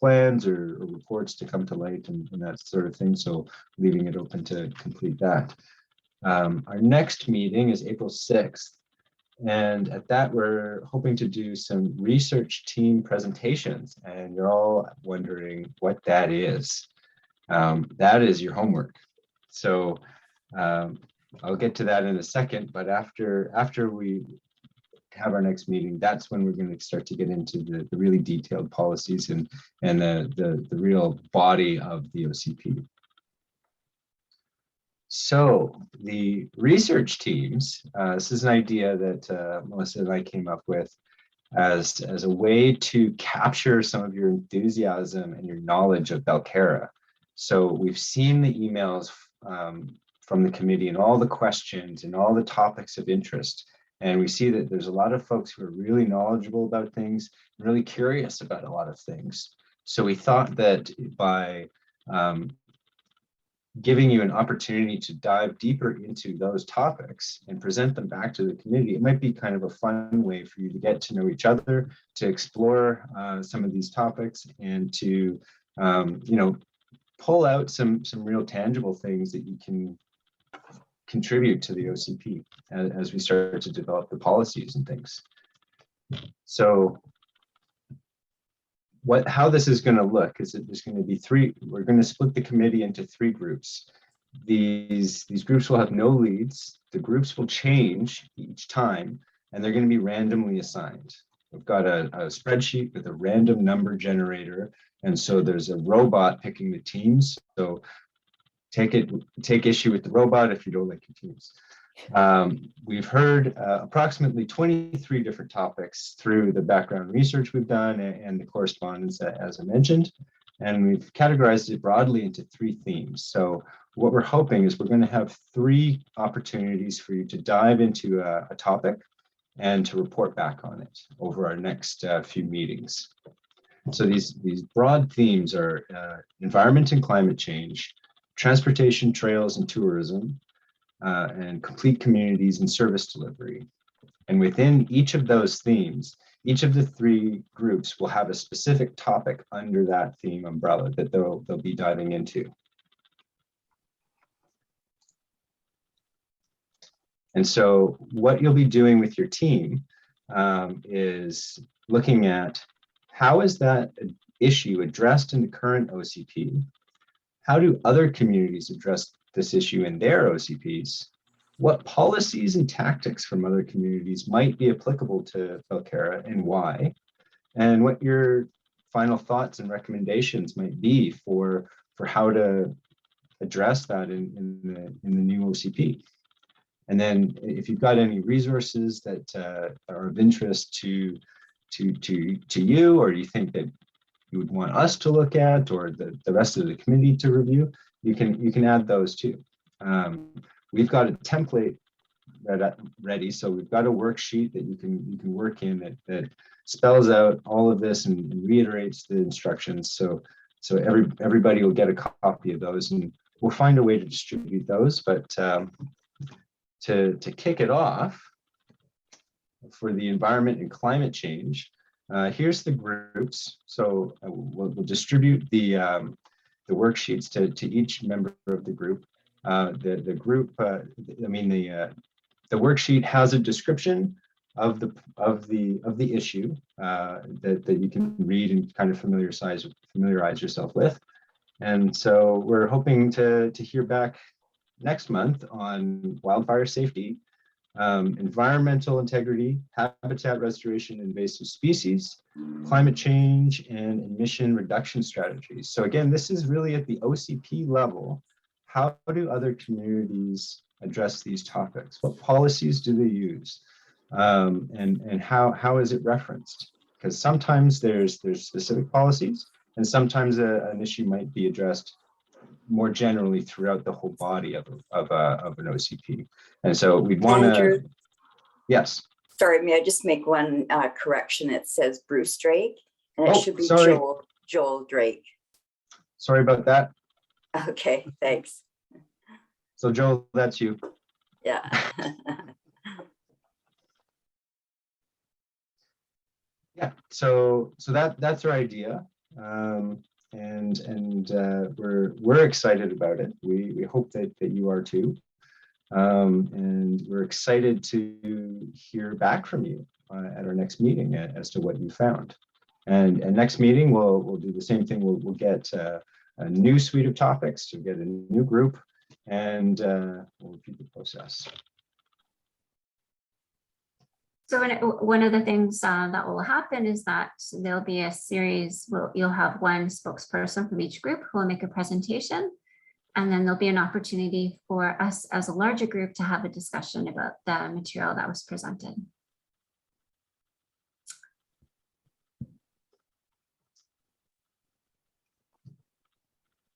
plans or reports to come to light and that sort of thing. So leaving it open to complete that. Our next meeting is April 6th. And at that, we're hoping to do some research team presentations. And you're all wondering what that is. That is your homework. So I'll get to that in a second, but after we have our next meeting, that's when we're going to start to get into the really detailed policies and the real body of the OCP. So the research teams, this is an idea that Melissa and I came up with as a way to capture some of your enthusiasm and your knowledge of Belcara. So we've seen the emails from the committee and all the questions and all the topics of interest. And we see that there's a lot of folks who are really knowledgeable about things, really curious about a lot of things. So we thought that by giving you an opportunity to dive deeper into those topics and present them back to the community, it might be kind of a fun way for you to get to know each other, to explore some of these topics, and to you know, pull out some real tangible things that you can contribute to the OCP as we start to develop the policies and things. So how this is going to look is that there's going to be we're going to split the committee into 3 groups. These groups will have no leads. The groups will change each time, and they're going to be randomly assigned. We've got a spreadsheet with a random number generator, and so there's a robot picking the teams. So take issue with the robot if you don't like your teams. We've heard approximately 23 different topics through the background research we've done and the correspondence as I mentioned, and we've categorized it broadly into 3 themes. So what we're hoping is we're going to have 3 opportunities for you to dive into a topic and to report back on it over our next few meetings. So these broad themes are environment and climate change, transportation, trails, and tourism, and complete communities and service delivery. And within each of those themes, each of the 3 groups will have a specific topic under that theme umbrella that they'll be diving into. And so what you'll be doing with your team is looking at how is that issue addressed in the current OCP? How do other communities address this issue in their OCPs? What policies and tactics from other communities might be applicable to Belcara and why? And what your final thoughts and recommendations might be for how to address that in the new OCP. And then if you've got any resources that are of interest to you, or you think that you would want us to look at, or the rest of the committee to review, you can add those too. We've got a template ready. So we've got a worksheet that you can work in that spells out all of this and reiterates the instructions. So everybody will get a copy of those, and we'll find a way to distribute those. But to kick it off, for the environment and climate change, here's the groups. So we'll distribute the worksheets to each member of the group. The group, the worksheet has a description of the issue that you can read and kind of familiarize yourself with. And so we're hoping to hear back next month on wildfire safety, environmental integrity, habitat restoration, invasive species, climate change, and emission reduction strategies. So again, this is really at the OCP level. How do other communities address these topics? What policies do they use? And how is it referenced? Because sometimes there's specific policies, and sometimes an issue might be addressed more generally throughout the whole body of an OCP. And so we'd want to, yes. Sorry, may I just make one correction? It says Bruce Drake, and it should be sorry. Joel Drake. Sorry about that. Okay, thanks. So Joel, that's you. Yeah. Yeah, so that's our idea, and we're excited about it. We hope that you are too, and we're excited to hear back from you at our next meeting as to what you found. And next meeting we'll do the same thing. We'll get a new suite of topics. We'll get a new group, and we'll repeat the process. So one of the things that will happen is that there'll be a series, you'll have one spokesperson from each group who will make a presentation, and then there'll be an opportunity for us as a larger group to have a discussion about the material that was presented.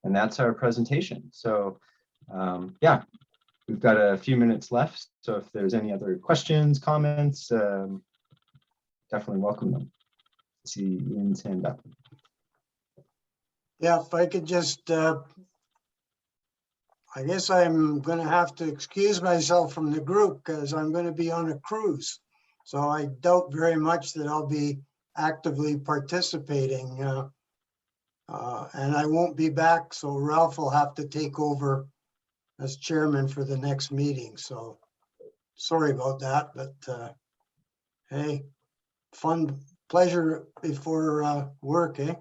And that's our presentation. So yeah. We've got a few minutes left, so if there's any other questions, comments, definitely welcome them. See Ian's hand up. Yeah, if I could just, I guess I'm going to have to excuse myself from the group because I'm going to be on a cruise. So I doubt very much that I'll be actively participating. And I won't be back, so Ralph will have to take over as chairman for the next meeting. So sorry about that, but hey, fun, pleasure before work, eh?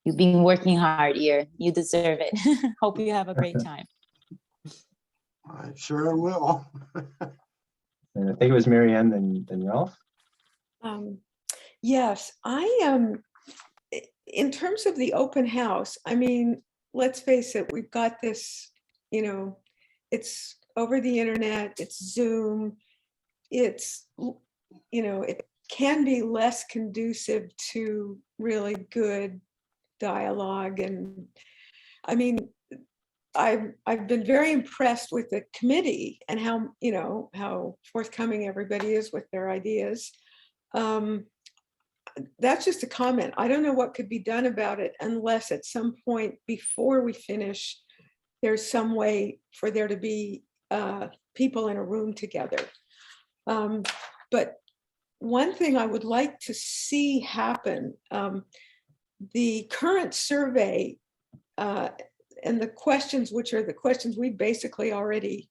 You've been working hard here. You deserve it. Hope you have a great time. I sure will. And I think it was Marianne, then Ralph. Yes, I am. In terms of the open house, I mean, let's face it, we've got this, it's over the internet, it's Zoom, it's, it can be less conducive to really good dialogue. And I mean, I've been very impressed with the committee and how forthcoming everybody is with their ideas. That's just a comment. I don't know what could be done about it unless at some point before we finish, there's some way for there to be people in a room together. But one thing I would like to see happen, the current survey and the questions, which are the questions we basically already,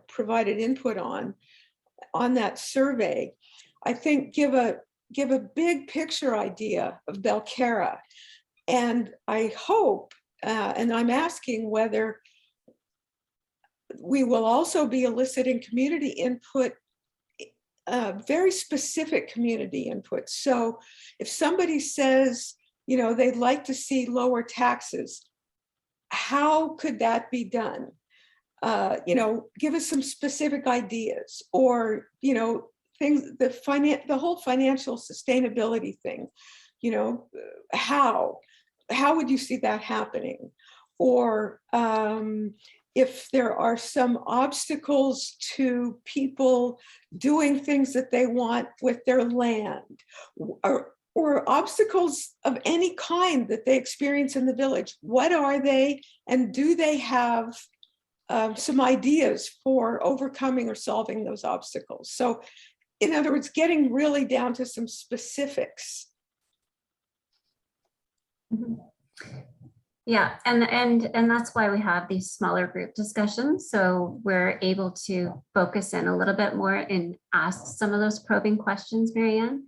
provided input on that survey, I think give a big picture idea of Belcara. And I hope, and I'm asking whether we will also be eliciting community input, very specific community input. So if somebody says, they'd like to see lower taxes, how could that be done? Give us some specific ideas, or, things, the whole financial sustainability thing, how would you see that happening? or if there are some obstacles to people doing things that they want with their land, or obstacles of any kind that they experience in the village. What are they, and do they have some ideas for overcoming or solving those obstacles? So in other words, getting really down to some specifics. Yeah, and that's why we have these smaller group discussions. So we're able to focus in a little bit more and ask some of those probing questions, Marianne.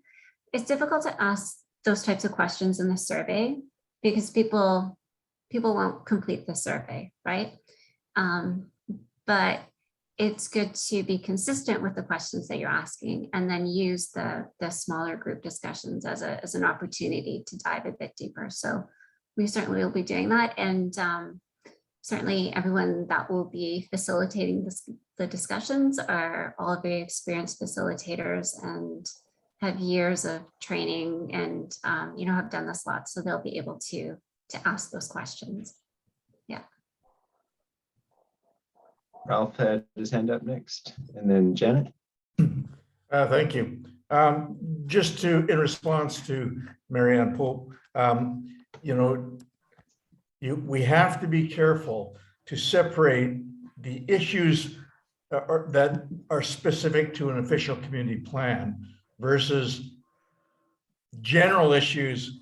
It's difficult to ask those types of questions in the survey because people won't complete the survey, right? But it's good to be consistent with the questions that you're asking and then use the smaller group discussions as an opportunity to dive a bit deeper. So we certainly will be doing that. And certainly everyone that will be facilitating the discussions are all very experienced facilitators and have years of training and have done this a lot. So they'll be able to ask those questions. Yeah. Ralph had his hand up next, and then Janet. Thank you. Just in response to Marianne Pope, we have to be careful to separate the issues that are specific to an official community plan versus general issues,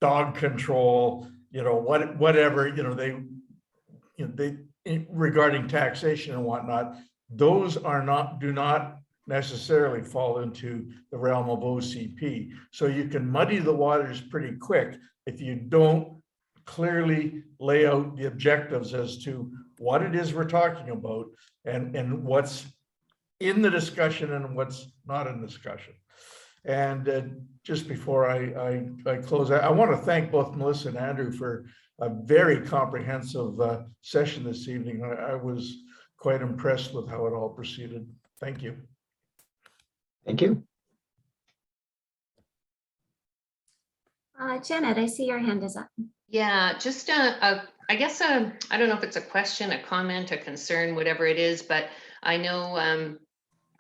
dog control, whatever, they regarding taxation and whatnot. Those do not necessarily fall into the realm of OCP. So you can muddy the waters pretty quick if you don't clearly lay out the objectives as to what it is we're talking about and what's in the discussion and what's not in discussion. And just before I close, I want to thank both Melissa and Andrew for a very comprehensive session this evening. I was quite impressed with how it all proceeded. Thank you. Thank you. Janet, I see your hand is up. Yeah, just I guess I don't know if it's a question, a comment, a concern, whatever it is, but I know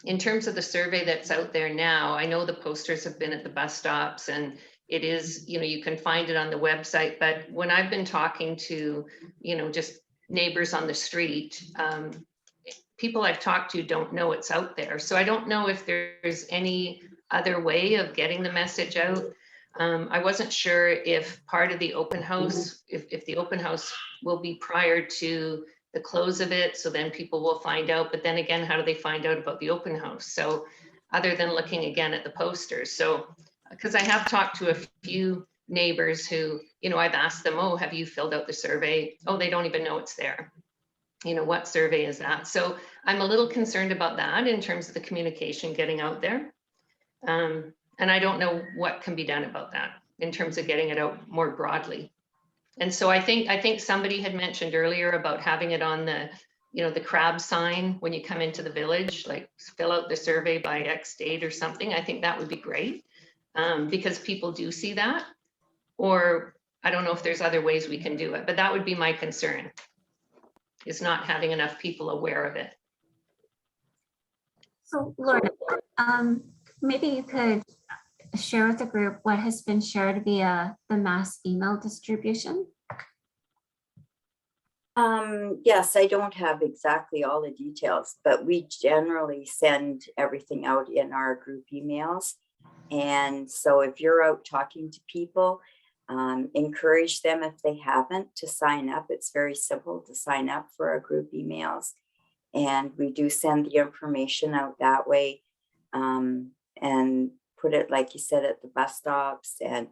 in terms of the survey that's out there now, I know the posters have been at the bus stops and it is, you can find it on the website, but when I've been talking to, just neighbors on the street, people I've talked to don't know it's out there. So I don't know if there's any other way of getting the message out. I wasn't sure if part of the open house, if the open house will be prior to the close of it, so then people will find out. But then again, how do they find out about the open house? So other than looking again at the posters. So, because I have talked to a few neighbors who, I've asked them, oh, have you filled out the survey? Oh, they don't even know it's there. What survey is that? So I'm a little concerned about that in terms of the communication getting out there. And I don't know what can be done about that in terms of getting it out more broadly. And so I think somebody had mentioned earlier about having it on the, the crab sign when you come into the village, like fill out the survey by X date or something. I think that would be great because people do see that. Or I don't know if there's other ways we can do it, but that would be my concern, is not having enough people aware of it. So Lorna, maybe you could share with the group what has been shared via the mass email distribution. Yes, I don't have exactly all the details, but we generally send everything out in our group emails. And so if you're out talking to people, encourage them if they haven't to sign up. It's very simple to sign up for our group emails. And we do send the information out that way and put it, like you said, at the bus stops and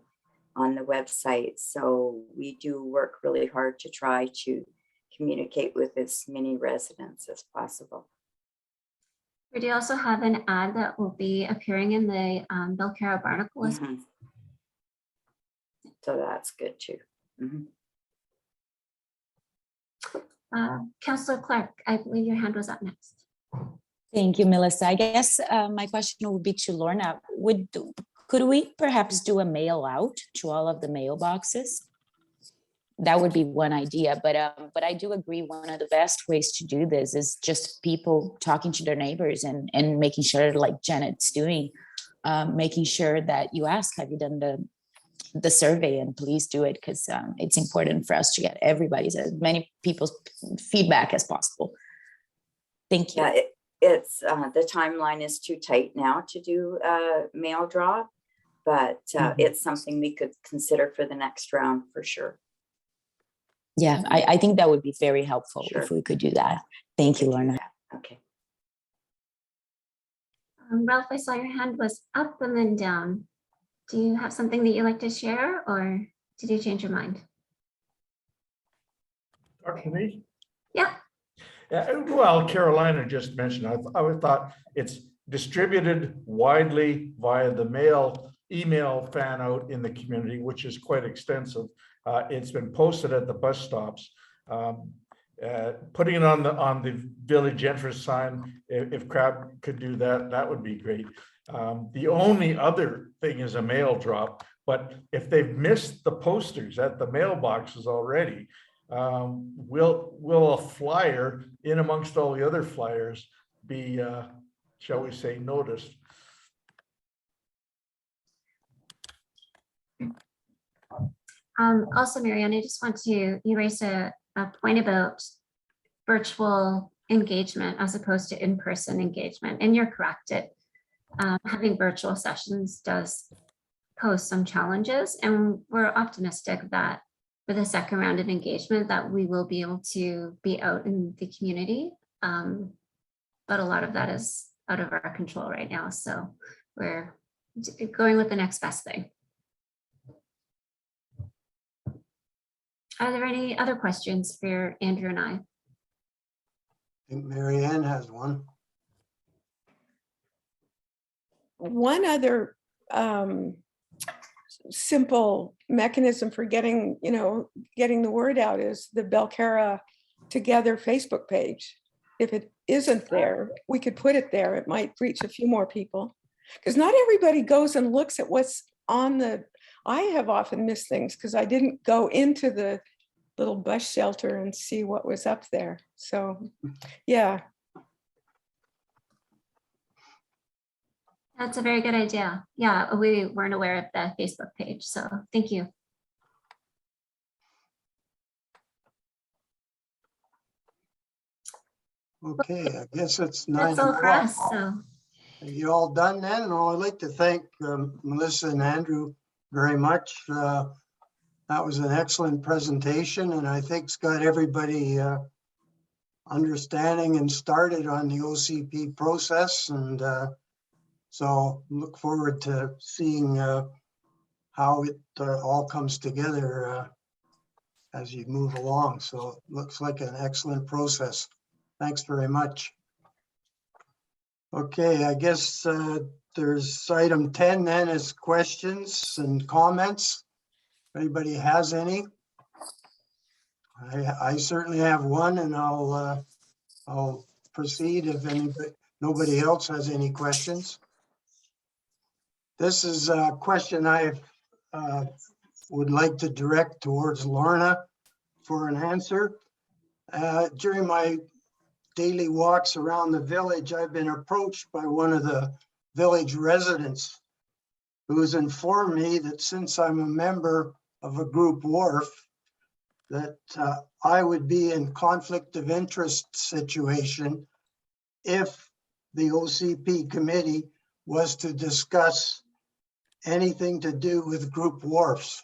on the website. So we do work really hard to try to communicate with as many residents as possible. We do also have an ad that will be appearing in the Belcara Barnacle. Mm-hmm. So that's good too. Mm-hmm. Councillor Clark, I believe your hand was up next. Thank you, Melissa. I guess my question would be to Lorna. Could we perhaps do a mail out to all of the mailboxes? that would be one idea, but I do agree one of the best ways to do this is just people talking to their neighbors and making sure, like Janet's doing, making sure that you ask, have you done the survey? And please do it, because it's important for us to get everybody's, as many people's feedback as possible. Thank you. Yeah, it's the timeline is too tight now to do a mail drop, but it's something we could consider for the next round for sure. Yeah, I think that would be very helpful Sure. if we could do that. Thank you, Lorna. Okay. Ralph, I saw your hand was up and then down. Do you have something that you'd like to share, or did you change your mind? Talk to me? Yeah. Well, Carolina just mentioned, I thought it's distributed widely via the email fan out in the community, which is quite extensive. It's been posted at the bus stops. Putting it on the village entrance sign, if Crab could do that, that would be great. The only other thing is a mail drop, but if they've missed the posters at the mailboxes already, will a flyer in amongst all the other flyers be, shall we say, noticed? Also, Marianne, I just want to, you raised a point about virtual engagement as opposed to in-person engagement, and you're correct. Having virtual sessions does pose some challenges, and we're optimistic that for the second round of engagement that we will be able to be out in the community. But a lot of that is out of our control right now. So we're going with the next best thing. Are there any other questions for Andrew and I? I think Marianne has one. One other simple mechanism for getting the word out is the Belcara Together Facebook page. If it isn't there, we could put it there. It might reach a few more people, because not everybody goes and looks at what's on the. I have often missed things because I didn't go into the little bus shelter and see what was up there. So, yeah. That's a very good idea. Yeah, we weren't aware of the Facebook page, so thank you. Okay, I guess it's 9 That's all for o'clock. us. So Are you all done then? Well, I'd like to thank Melissa and Andrew very much. That was an excellent presentation, and I think it's got everybody understanding and started on the OCP process. And so look forward to seeing how it all comes together as you move along. So it looks like an excellent process. Thanks very much. Okay, I guess there's item 10 then is questions and comments. If anybody has any? I certainly have one, and I'll proceed if nobody else has any questions. This is a question I would like to direct towards Lorna for an answer. During my daily walks around the village, I've been approached by one of the village residents who's informed me that since I'm a member of a group WARF, that I would be in conflict of interest situation if the OCP committee was to discuss anything to do with group WARFs.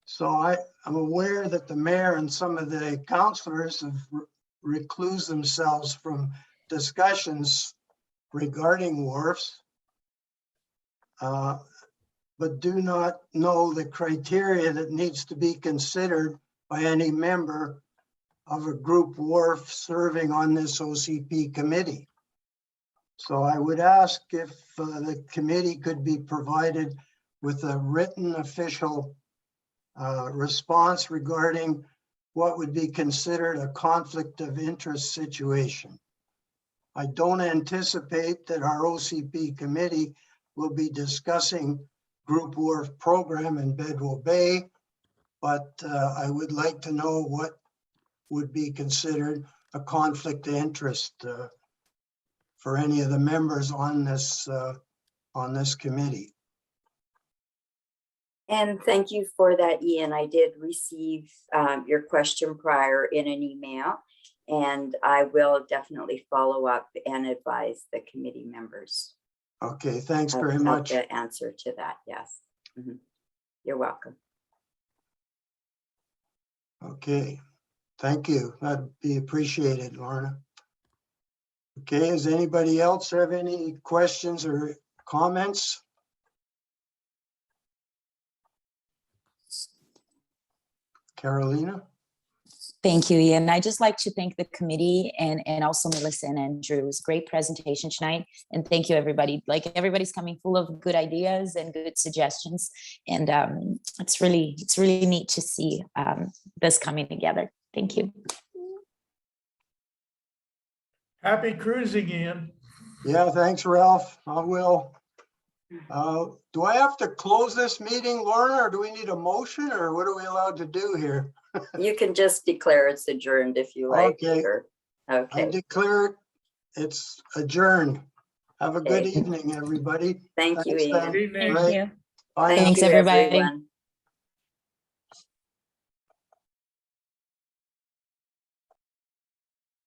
So I'm aware that the mayor and some of the councillors have recluse themselves from discussions regarding WARFs, but do not know the criteria that needs to be considered by any member of a group WARF serving on this OCP committee. So I would ask if the committee could be provided with a written official response regarding what would be considered a conflict of interest situation. I don't anticipate that our OCP committee will be discussing group WARF program in Bedwell Bay, but I would like to know what would be considered a conflict of interest for any of the members on this committee. And thank you for that, Ian. I did receive your question prior in an email, and I will definitely follow up and advise the committee members. Okay, thanks very of much. the answer to that, yes. Mhm. You're welcome. Okay, thank you. That'd be appreciated, Lorna. Okay, does anybody else have any questions or comments? Carolina? Thank you, Ian. I'd just like to thank the committee and also Melissa and Andrew. It was a great presentation tonight. And thank you, everybody. Like, everybody's coming full of good ideas and good suggestions. And it's really neat to see this coming together. Thank you. Happy cruising, Ian. Yeah, thanks, Ralph. I will. Do I have to close this meeting, Lorna, or do we need a motion, or what are we allowed to do here? You can just declare it's adjourned if you like. Okay. Peter. I Okay. declare it's adjourned. Have a good Okay. evening, everybody. Thank you, Thanks, Ian. then. Good evening. Right. Thank you. Bye now. Thank Thanks, you, everybody. everyone.